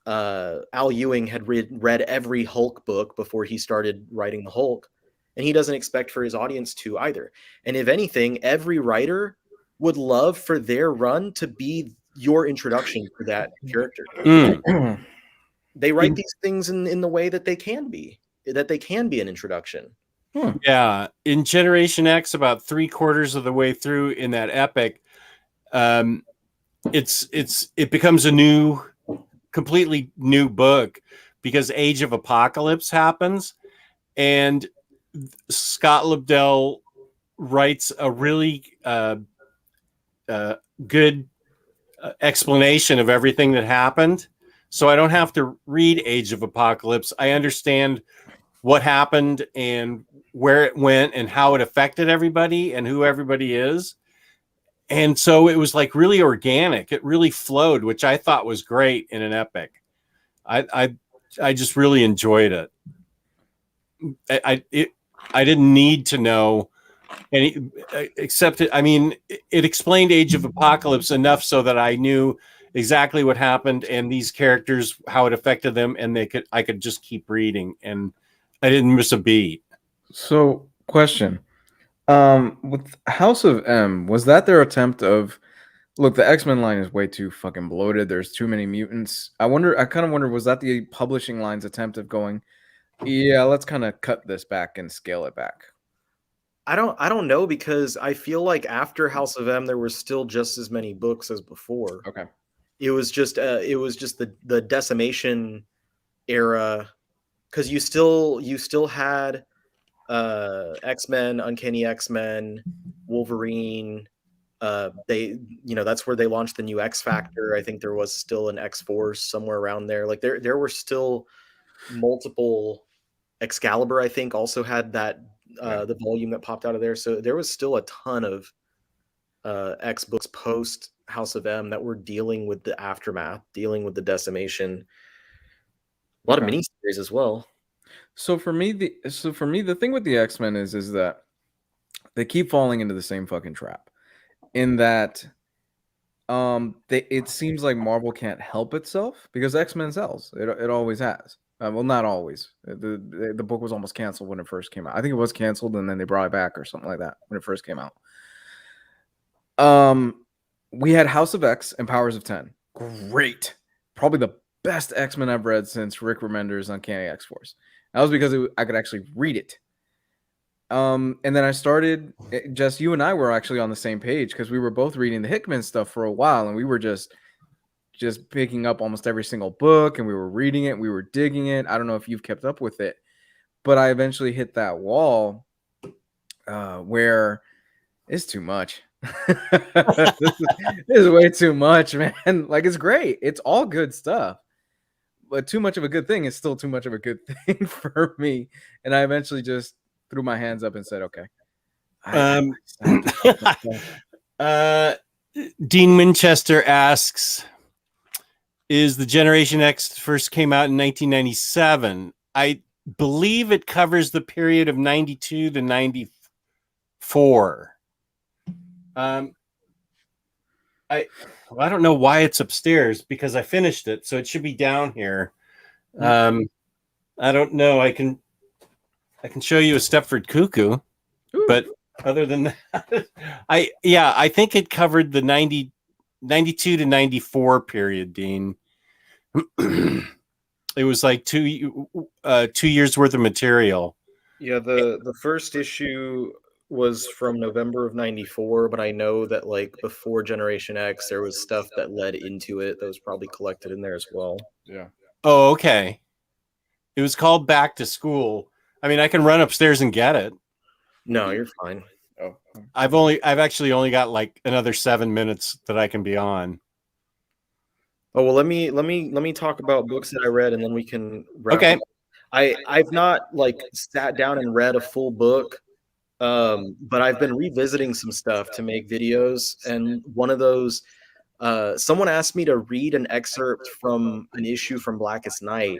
Al Ewing had read every Hulk book before he started writing the Hulk, and he doesn't expect for his audience to either. And if anything, every writer would love for their run to be your introduction to that character. They write these things in the way that they can be an introduction. Yeah, in Generation X, about 3/4 of the way through in that epic, it becomes a completely new book because Age of Apocalypse happens, and Scott Lobdell writes a really good explanation of everything that happened. So I don't have to read Age of Apocalypse. I understand what happened and where it went and how it affected everybody and who everybody is. And so it was like really organic. It really flowed, which I thought was great in an epic. I just really enjoyed it. I didn't need to know any except it, I mean, it explained Age of Apocalypse enough so that I knew exactly what happened and these characters, how it affected them, and I could just keep reading, and I didn't miss a beat. So, question. With House of M, was that their attempt of, look, the X-Men line is way too fucking bloated. There's too many mutants. I kind of wonder, was that the publishing line's attempt of going, yeah, let's kind of cut this back and scale it back? I don't know, because I feel like after House of M there were still just as many books as before. Okay. It was just the decimation era, because you still had X-Men, Uncanny X-Men, Wolverine. That's where they launched the new X Factor. I think there was still an X-Force somewhere around there. Like there were still multiple. Excalibur, I think, also had that the volume that popped out of there. So there was still a ton of X books post House of M that were dealing with the aftermath, dealing with the decimation. A lot of miniseries as well. So for me, the thing with the X-Men is that they keep falling into the same fucking trap. In that, it seems like Marvel can't help itself because X-Men sells. It always has. Well, not always. The book was almost canceled when it first came out. I think it was canceled and then they brought it back or something like that when it first came out. We had House of X and Powers of 10. Great. Probably the best X-Men I've read since Rick Remender's Uncanny X-Force. That was because I could actually read it. And then I started, Jess, you and I were actually on the same page because we were both reading the Hickman stuff for a while, and we were just picking up almost every single book, and we were reading it, we were digging it. I don't know if you've kept up with it, but I eventually hit that wall where it's too much. this is way too much, man. Like, it's great. It's all good stuff. But too much of a good thing is still too much of a good thing for me. And I eventually just threw my hands up and said, okay. Dean Winchester asks, is the Generation X first came out in 1997? I believe it covers the period of 92 to 94. I don't know why it's upstairs because I finished it, so it should be down here. I don't know. I can show you a Stepford Cuckoo, but other than that, I think it covered the 92 to 94 period, Dean. It was like 2 years worth of material. Yeah, the first issue was from November of 94, but I know that like before Generation X there was stuff that led into it that was probably collected in there as well. Yeah. Oh, okay. It was called Back to School. I mean, I can run upstairs and get it. No, you're fine. Oh. I've actually only got like another 7 minutes that I can be on. Oh, well, let me talk about books that I read and then we can wrap Okay. up. I've not like sat down and read a full book. But I've been revisiting some stuff to make videos, and one of those, someone asked me to read an excerpt from an issue from Blackest Night,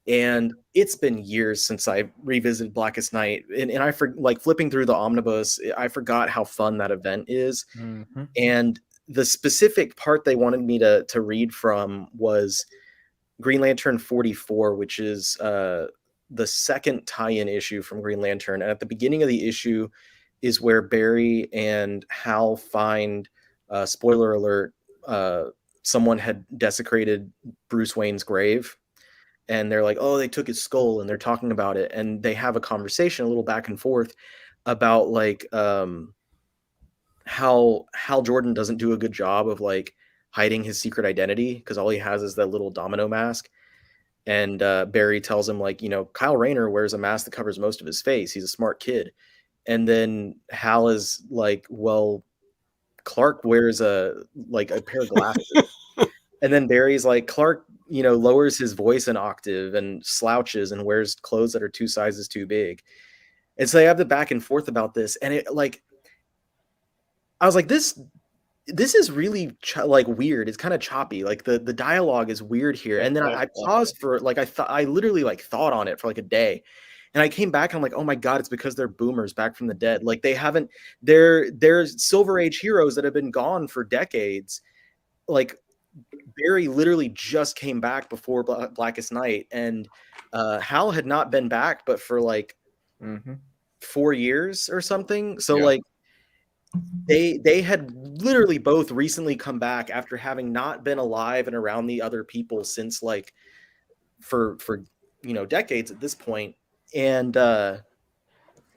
and it's been years since I revisited Blackest Night, and I like flipping through the omnibus, I forgot how fun that event is, and the specific part they wanted me to read from was Green Lantern 44, which is the second tie-in issue from Green Lantern. And at the beginning of the issue is where Barry and Hal find, spoiler alert, someone had desecrated Bruce Wayne's grave. And they're like, oh, they took his skull, and they're talking about it. And they have a conversation, a little back and forth about like how Hal Jordan doesn't do a good job of like hiding his secret identity because all he has is that little domino mask. And Barry tells him, like, Kyle Rayner wears a mask that covers most of his face. He's a smart kid. And then Hal is like, well, Clark wears a pair of glasses. And then Barry's like, Clark, lowers his voice an octave and slouches and wears clothes that are 2 sizes too big. And so they have the back and forth about this. And it like, I was like, this is really weird. It's kind of choppy. Like the dialogue is weird here. And then I paused for like, I literally like thought on it for like a day. And I came back and I'm like, oh my God, it's because they're boomers back from the dead. Like they're Silver Age heroes that have been gone for decades. Like Barry literally just came back before Blackest Night, and Hal had not been back, but for like 4 years or something. So like they had literally both recently come back after having not been alive and around the other people since like for decades at this point. And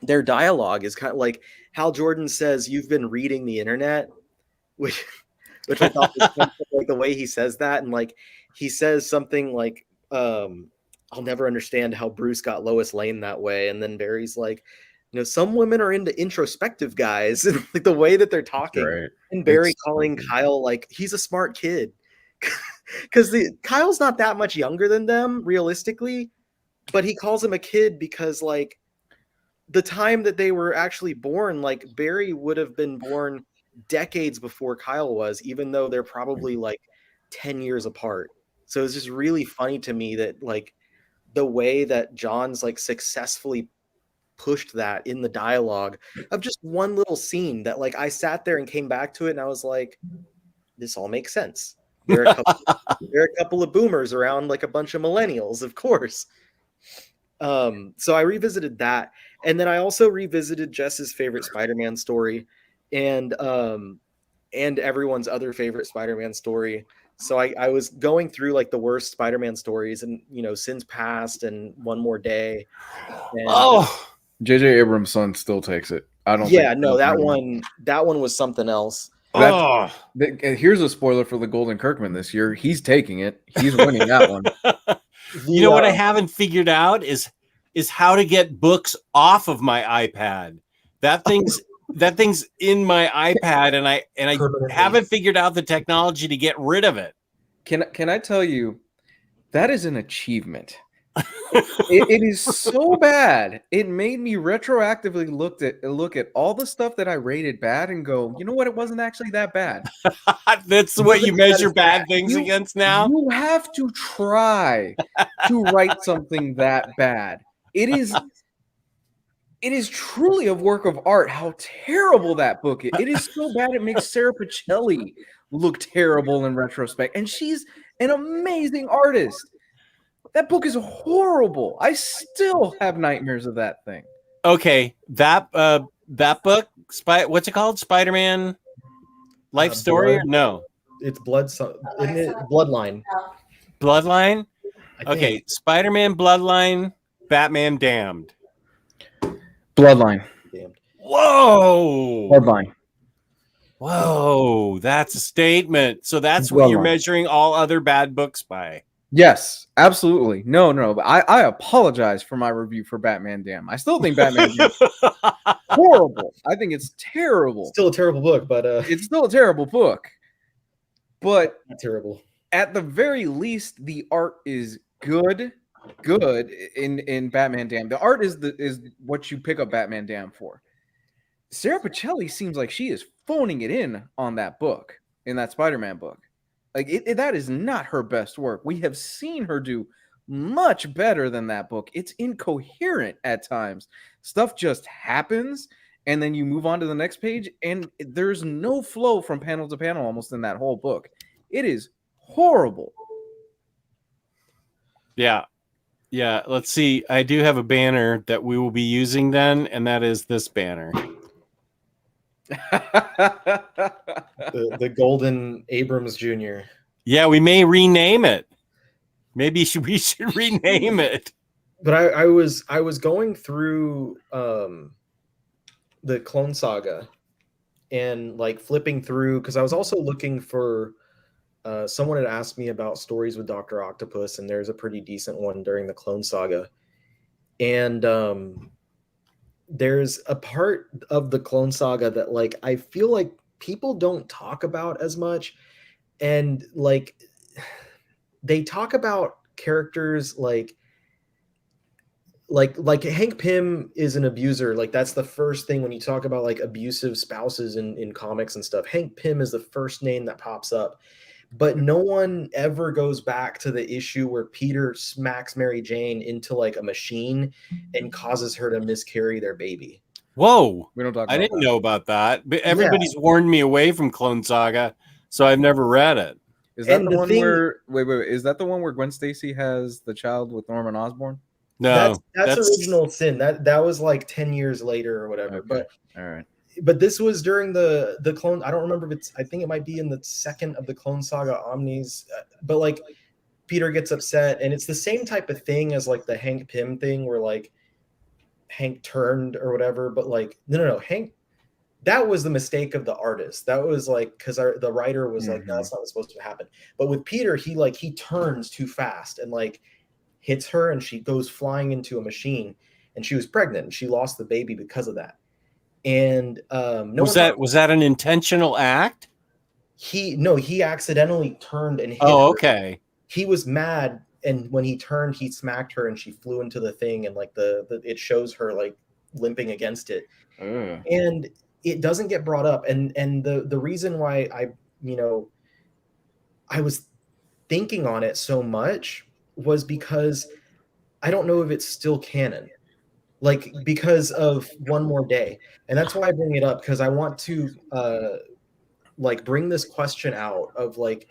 their dialogue is kind of like Hal Jordan says, "You've been reading the internet," which I thought was like the way he says that. And like he says something like, I'll never understand how Bruce got Lois Lane that way. And then Barry's like, some women are into introspective guys. And like the way that they're talking, right. And Barry calling Kyle like he's a smart kid, because Kyle's not that much younger than them realistically, but he calls him a kid because like the time that they were actually born, like Barry would have been born decades before Kyle was, even though they're probably like 10 years apart. So it's just really funny to me that like the way that John's like successfully pushed that in the dialogue of just one little scene that like I sat there and came back to it and I was like, this all makes sense. There are a couple of boomers around like a bunch of millennials, of course. So I revisited that, and then I also revisited Jess's favorite Spider-Man story, and everyone's other favorite Spider-Man story. So I was going through like the worst Spider-Man stories, and Sins Past and One More Day. And, J.J. Abrams' son still takes it. I don't. Yeah, no, that one was something else. Here's a spoiler for the Golden Kirkman this year. He's taking it. He's winning that one. What I haven't figured out is how to get books off of my iPad. That thing's in my iPad, and I haven't figured out the technology to get rid of it. Can I tell you, that is an achievement. It is so bad. It made me retroactively look at all the stuff that I rated bad and go, you know what? It wasn't actually that bad. That's what you measure bad things against now. You have to try to write something that bad. It is truly a work of art. How terrible that book is. It is so bad it makes Sarah Pichelli look terrible in retrospect, and she's an amazing artist. That book is horrible. I still have nightmares of that thing. Okay, that book, what's it called? Spider-Man Life Story? Or no, it's Bloodline. Bloodline. Okay, Spider-Man Bloodline, Batman Damned. Bloodline. Damned. Whoa. Bloodline. Whoa, that's a statement. So that's what you're measuring all other bad books by. Yes, absolutely. No, but I apologize for my review for Batman Damned. I still think Batman Damned is horrible. I think it's terrible. Still a terrible book, but it's still a terrible book. But not terrible. At the very least, the art is good in Batman Damned. The art is what you pick up Batman Damned for. Sarah Pichelli seems like she is phoning it in on that book, in that Spider-Man book. Like that is not her best work. We have seen her do much better than that book. It's incoherent at times. Stuff just happens, and then you move on to the next page, and there's no flow from panel to panel almost in that whole book. It is horrible. Yeah. Yeah. Let's see. I do have a banner that we will be using then, and that is this banner. The Golden Abrams Jr. Yeah, we may rename it. Maybe we should rename it. But I was going through the Clone Saga and like flipping through because I was also looking for someone had asked me about stories with Dr. Octopus, and there's a pretty decent one during the Clone Saga. And there's a part of the Clone Saga that like I feel like people don't talk about as much, and like they talk about characters like Hank Pym is an abuser. Like that's the first thing when you talk about like abusive spouses in comics and stuff. Hank Pym is the first name that pops up. But no one ever goes back to the issue where Peter smacks Mary Jane into like a machine and causes her to miscarry their baby. Whoa. We don't talk about I didn't that. know about that. But everybody's warned me away from Clone Saga, so I've never read it. Is that And the the one thing- where wait, is that the one where Gwen Stacy has the child with Norman Osborn? No. That's Original Sin. That was like 10 years later or whatever. Okay. But All right. but this was during the Clone. I don't remember if it's. I think it might be in the second of the Clone Saga Omnis. But like Peter gets upset, and it's the same type of thing as like the Hank Pym thing, where like Hank turned or whatever. But like no, Hank. That was the mistake of the artist. That was like because the writer was like, no, that's not what's supposed to happen. But with Peter, he turns too fast and like hits her, and she goes flying into a machine, and she was pregnant, and she lost the baby because of that. And was that an intentional act? He accidentally turned and hit Oh, her. okay. He was mad, and when he turned, he smacked her, and she flew into the thing, and like the it shows her like limping against it. And it doesn't get brought up, and the reason why I was thinking on it so much was because I don't know if it's still canon, like because of One More Day. And that's why I bring it up, because I want to like bring this question out of like,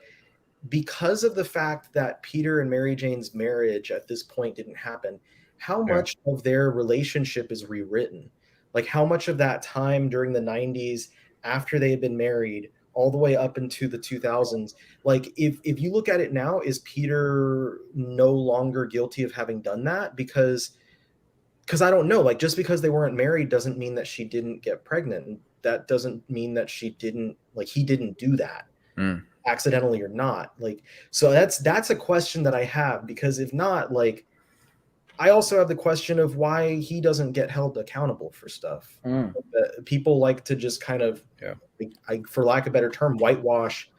because of the fact that Peter and Mary Jane's marriage at this point didn't happen, how much of their relationship is rewritten? Like how much of that time during the 90s after they had been married all the way up into the 2000s, like if you look at it now, is Peter no longer guilty of having done that? Because I don't know, like just because they weren't married doesn't mean that she didn't get pregnant. And that doesn't mean that he didn't do that accidentally or not. Like, so that's a question that I have, because if not, like, I also have the question of why he doesn't get held accountable for stuff. People like to just kind of, for lack of a better term, whitewash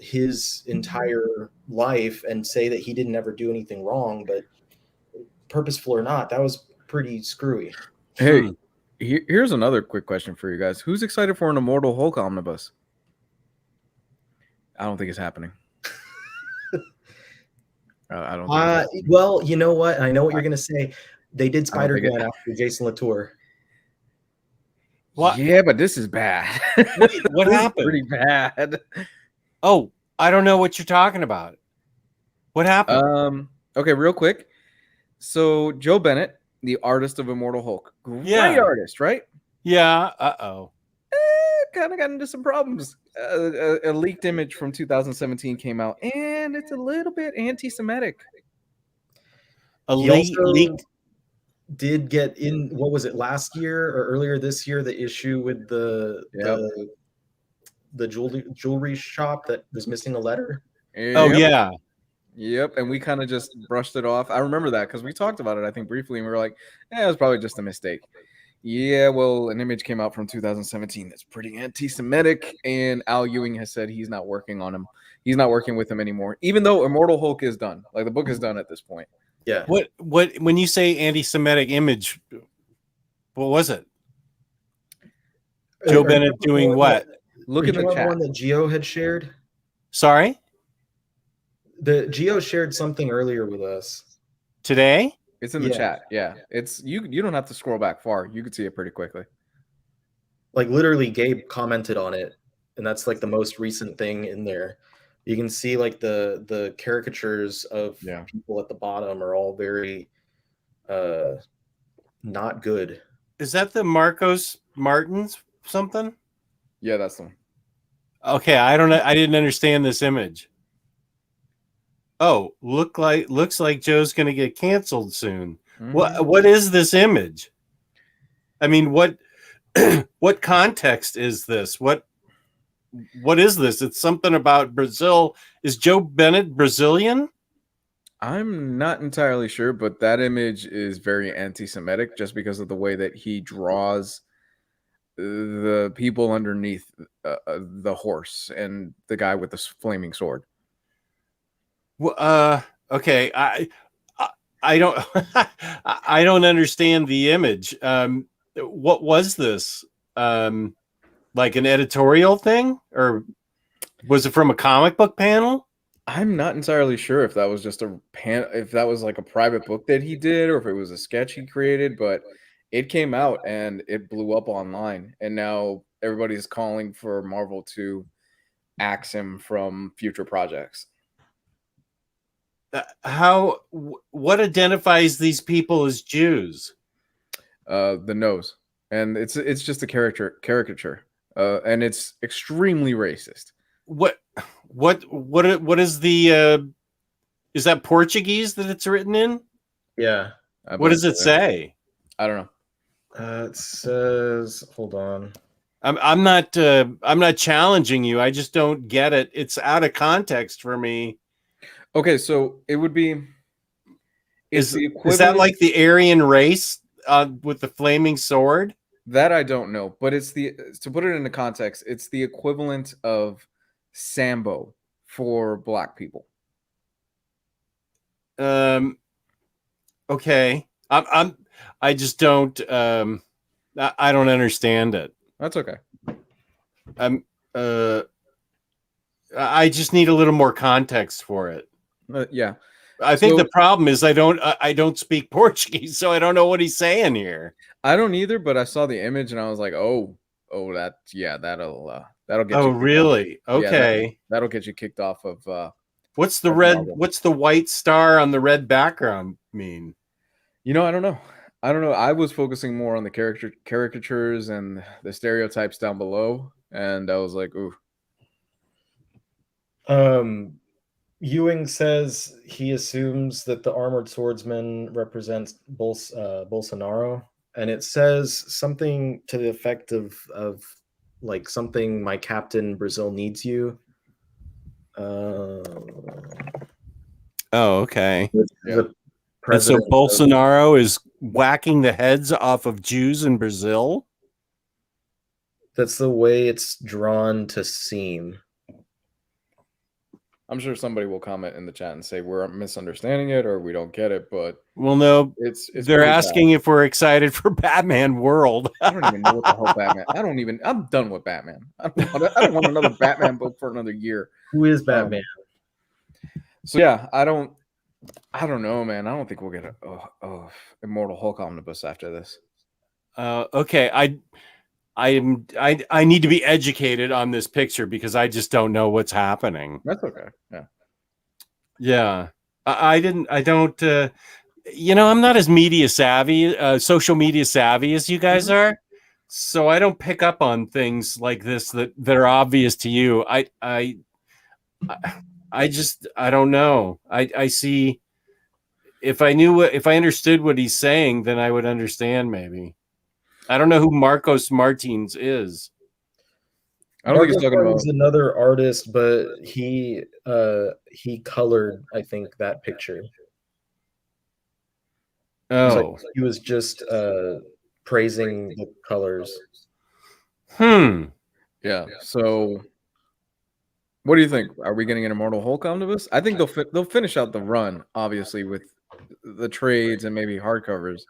his entire life and say that he didn't ever do anything wrong, but purposeful or not, that was pretty screwy. Hey, here's another quick question for you guys. Who's excited for an Immortal Hulk omnibus? I don't think it's happening. I don't think well, you know what? I know what you're going to say. They did Spider-Man after Jason Latour. What? Yeah, but this is bad. Wait, what happened? Pretty bad. Oh, I don't know what you're talking about. What happened? Okay, real quick. So Joe Bennett, the artist of Immortal Hulk, great artist, right? Yeah. Kind of got into some problems. A leaked image from 2017 came out, and it's a little bit anti-Semitic. Leaked did get in. What was it, last year or earlier this year? The issue with the jewelry shop that was missing a letter. Oh yeah. Yep, and we kind of just brushed it off. I remember that because we talked about it, I think, briefly, and we were like, it was probably just a mistake. Yeah, well, an image came out from 2017 that's pretty anti-Semitic, and Al Ewing has said he's not working on him. He's not working with him anymore, even though Immortal Hulk is done. Like, the book is done at this point. Yeah. What when you say anti-Semitic image, what was it? Joe Bennett doing what? Look at the chat. One that Geo had shared. Sorry? The Geo shared something earlier with us. Today? It's in the chat. Yeah. It's you don't have to scroll back far. You could see it pretty quickly. Like literally Gabe commented on it, and that's like the most recent thing in there. You can see like the caricatures of Yeah. people at the bottom are all very not good. Is that the Marcos Martins something? Yeah, that's the one. Okay, I don't know. I didn't understand this image. Oh, looks like Joe's going to get canceled soon. Mhm. What is this image? I mean, what what context is this? What is this? It's something about Brazil. Is Joe Bennett Brazilian? I'm not entirely sure, but that image is very anti-Semitic just because of the way that he draws the people underneath the horse and the guy with the flaming sword. Okay, I don't I don't understand the image. What was this? Like an editorial thing, or was it from a comic book panel? I'm not entirely sure if that was just if that was like a private book that he did, or if it was a sketch he created, but it came out and it blew up online, and now everybody's calling for Marvel to axe him from future projects. What identifies these people as Jews? The nose, and it's just a caricature, and it's extremely racist. What is the is that Portuguese that it's written in? Yeah. What does it say? I don't know. It says, hold on. I'm not challenging you. I just don't get it. It's out of context for me. Okay, so it would be. Is that like the Aryan race with the flaming sword? That I don't know, but it's to put it into context, it's the equivalent of Sambo for black people. Okay. I just don't I don't understand it. That's okay. I just need a little more context for it. Yeah. I think the problem is I don't speak Portuguese, so I don't know what he's saying here. I don't either, but I saw the image and I was like, that'll get Oh, you. Really? Okay. Yeah, that'll get you kicked off of what's the red Marvel. What's the white star on the red background mean? I don't know. I was focusing more on the caricatures and the stereotypes down below, and I was like, ooh. Ewing says he assumes that the armored swordsman represents Bolsonaro, and it says something to the effect of like something, my captain, Brazil needs you. Oh, okay. The and so Bolsonaro is whacking the heads off of Jews in Brazil? That's the way it's drawn to seem. I'm sure somebody will comment in the chat and say we're misunderstanding it or we don't get it, but well, no, they're asking if we're excited for Batman World. I don't even know what the hell Batman. I'm done with Batman. I don't want another Batman book for another year. Who is Batman? So yeah, I don't know, man. I don't think we'll get a Immortal Hulk omnibus after this. Okay, I need to be educated on this picture because I just don't know what's happening. That's okay. Yeah. Yeah. I'm not as media savvy, social media savvy as you guys are. So I don't pick up on things like this that are obvious to you. I don't know. I see if I understood what he's saying, then I would understand maybe. I don't know who Marcos Martins is. I don't think he's talking about another artist, but he colored, I think, that picture. Oh, he was just praising the colors. Yeah. So, what do you think? Are we getting an Immortal Hulk omnibus? I think they'll finish out the run, obviously, with the trades and maybe hardcovers.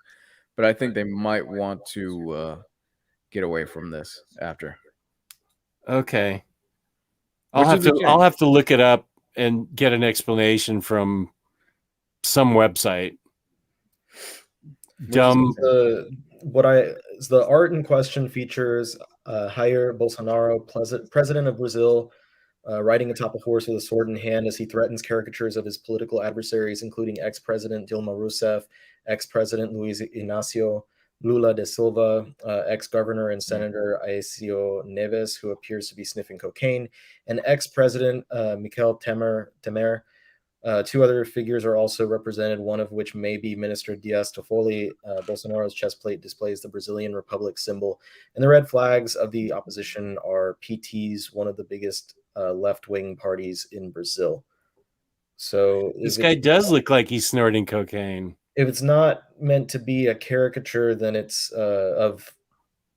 But I think they might want to get away from this after. Okay. I'll have to look it up and get an explanation from some website. The art in question features Jair Bolsonaro, president of Brazil, riding atop a horse with a sword in hand as he threatens caricatures of his political adversaries, including ex-president Dilma Rousseff, ex-president Luis Ignacio Lula da Silva, ex-governor and Senator Aécio Neves, who appears to be sniffing cocaine, and ex-president Michel Temer. Two other figures are also represented, one of which may be Minister Dias Toffoli. Bolsonaro's chest plate displays the Brazilian Republic symbol, and the red flags of the opposition are PTs, one of the biggest left-wing parties in Brazil. So This guy does look like he's snorting cocaine. If it's not meant to be a caricature, then it's of,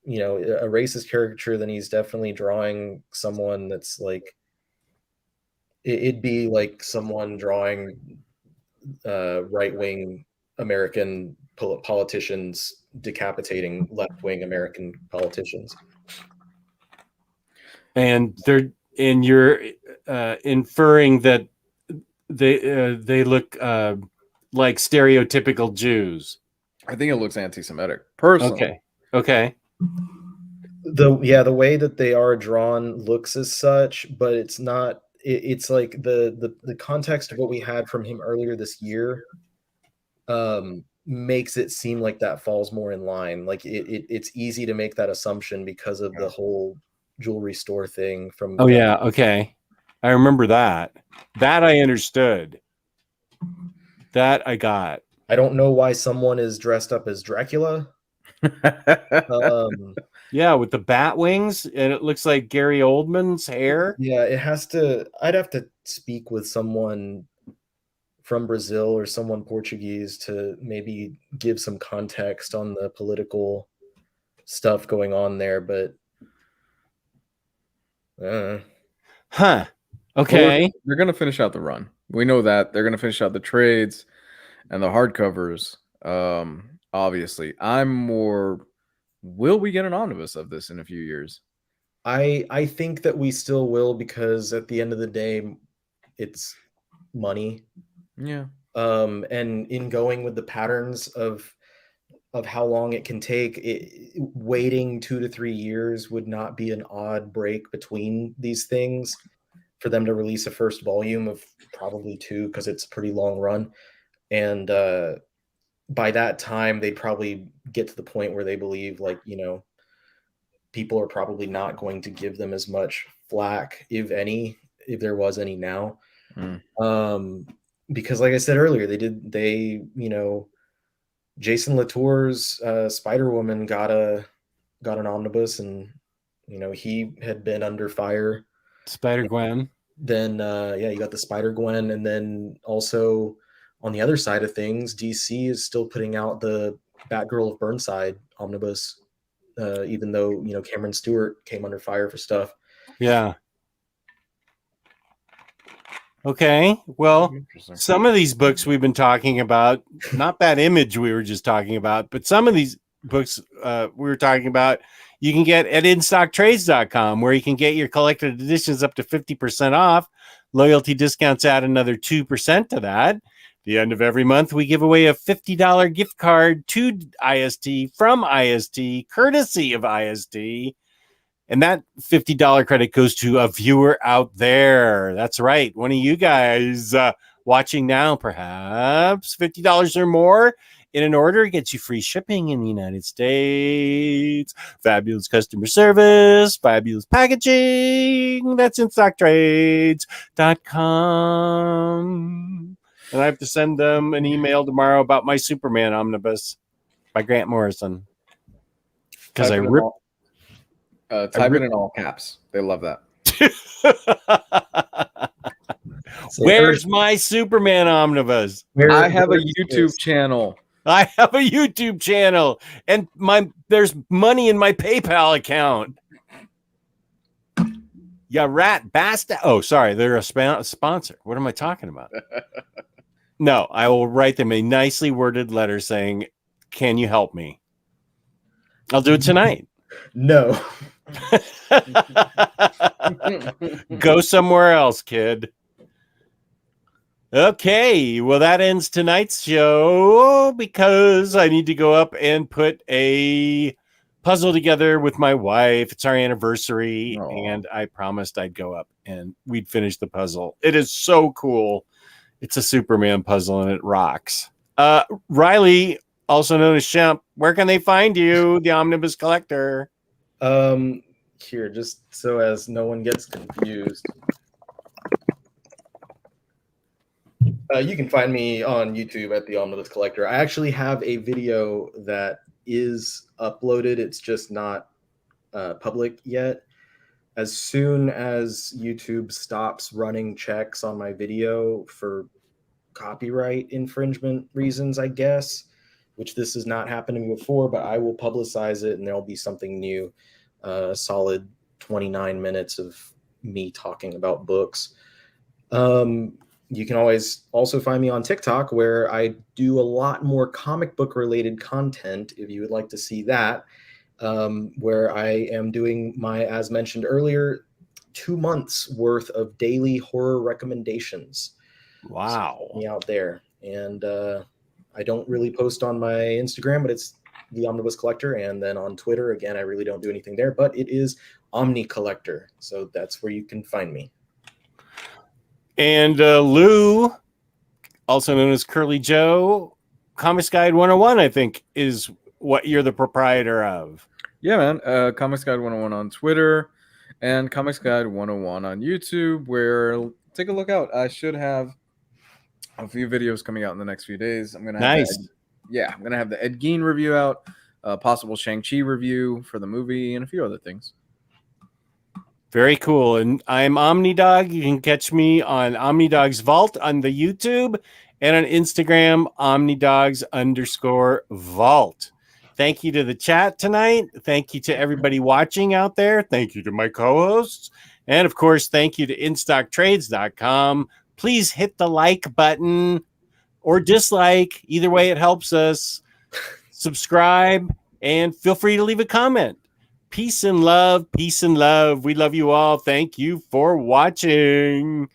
you know, a racist caricature, then he's definitely drawing someone that's like, it'd be like someone drawing right-wing American politicians decapitating left-wing American politicians. And you're inferring that they look like stereotypical Jews. I think it looks anti-Semitic, personally. Okay. The way that they are drawn looks as such, but it's not. It's like the context of what we had from him earlier this year makes it seem like that falls more in line. Like it's easy to make that assumption because of the whole jewelry store thing from. Oh yeah, okay. I remember that. That I understood. That I got. I don't know why someone is dressed up as Dracula. Yeah, with the bat wings, and it looks like Gary Oldman's hair. Yeah, it has to. I'd have to speak with someone from Brazil or someone Portuguese to maybe give some context on the political stuff going on there. But huh. Okay. Well, they're going to finish out the run. We know that. They're going to finish out the trades and the hardcovers. Obviously, I'm more. Will we get an omnibus of this in a few years? I think that we still will, because at the end of the day, it's money. Yeah. And in going with the patterns of how long it can take, waiting 2 to 3 years would not be an odd break between these things for them to release a first volume of probably 2, because it's a pretty long run. And by that time, they'd probably get to the point where they believe, like, you know, people are probably not going to give them as much flack, if any, if there was any now. Because like I said earlier, you know, Jason Latour's Spider-Woman got an omnibus, and, you know, he had been under fire. Spider-Gwen. Then you got the Spider-Gwen, and then also on the other side of things, DC is still putting out the Batgirl of Burnside omnibus, even though, you know, Cameron Stewart came under fire for stuff. Yeah. Okay. Well, some of these books we've been talking about, not that Image we were just talking about, but some of these books we were talking about, you can get at instocktrades.com, where you can get your collected editions up to 50% off. Loyalty discounts add another 2% to that. The end of every month, we give away a $50 gift card to IST from IST, courtesy of IST. And that $50 credit goes to a viewer out there. That's right. One of you guys watching now, perhaps $50 or more in an order gets you free shipping in the United States. Fabulous customer service, fabulous packaging. That's instocktrades.com. And I have to send them an email tomorrow about my Superman omnibus by Grant Morrison. Because I ripped. Type it in all caps. They love that. Where's my Superman omnibus? I have a YouTube channel. I have a YouTube channel, and there's money in my PayPal account. Yeah, rat bastard. Oh, sorry, they're a sponsor. What am I talking about? No, I will write them a nicely worded letter saying, "Can you help me?" I'll do it tonight. No. Go somewhere else, kid. Okay, well, that ends tonight's show because I need to go up and put a puzzle together with my wife. It's our anniversary, Aw. and I promised I'd go up and we'd finish the puzzle. It is so cool. It's a Superman puzzle, and it rocks. Riley, also known as Shemp, where can they find you, the Omnibus Collector? Here, just so as no one gets confused. You can find me on YouTube at the Omnibus Collector. I actually have a video that is uploaded. It's just not public yet. As soon as YouTube stops running checks on my video for copyright infringement reasons, I guess, which this has not happened to me before, but I will publicize it and there'll be something new. Solid 29 minutes of me talking about books. You can always also find me on TikTok, where I do a lot more comic book related content if you would like to see that, where I am doing my, as mentioned earlier, 2 months worth of daily horror recommendations. Wow. So me out there. And I don't really post on my Instagram, but it's the Omnibus Collector. And then on Twitter, again, I really don't do anything there, but it is Omni Collector. So that's where you can find me. And Lou, also known as Curly Joe, Comics Guide 101, I think, is what you're the proprietor of. Yeah, man. Comics Guide 101 on Twitter and Comics Guide 101 on YouTube, where take a look out. I should have a few videos coming out in the next few days. I'm gonna have I'm gonna have the Ed Gein review out, possible Shang-Chi review for the movie, and a few other things. Very cool. And I'm OmniDog. You can catch me on OmniDog's Vault on the YouTube and on Instagram, OmniDogs_Vault. Thank you to the chat tonight. Thank you to everybody watching out there. Thank you to my co-hosts. And of course, thank you to InStockTrades.com. Please hit the like button or dislike. Either way, it helps us. Subscribe and feel free to leave a comment. Peace and love. Peace and love. We love you all. Thank you for watching.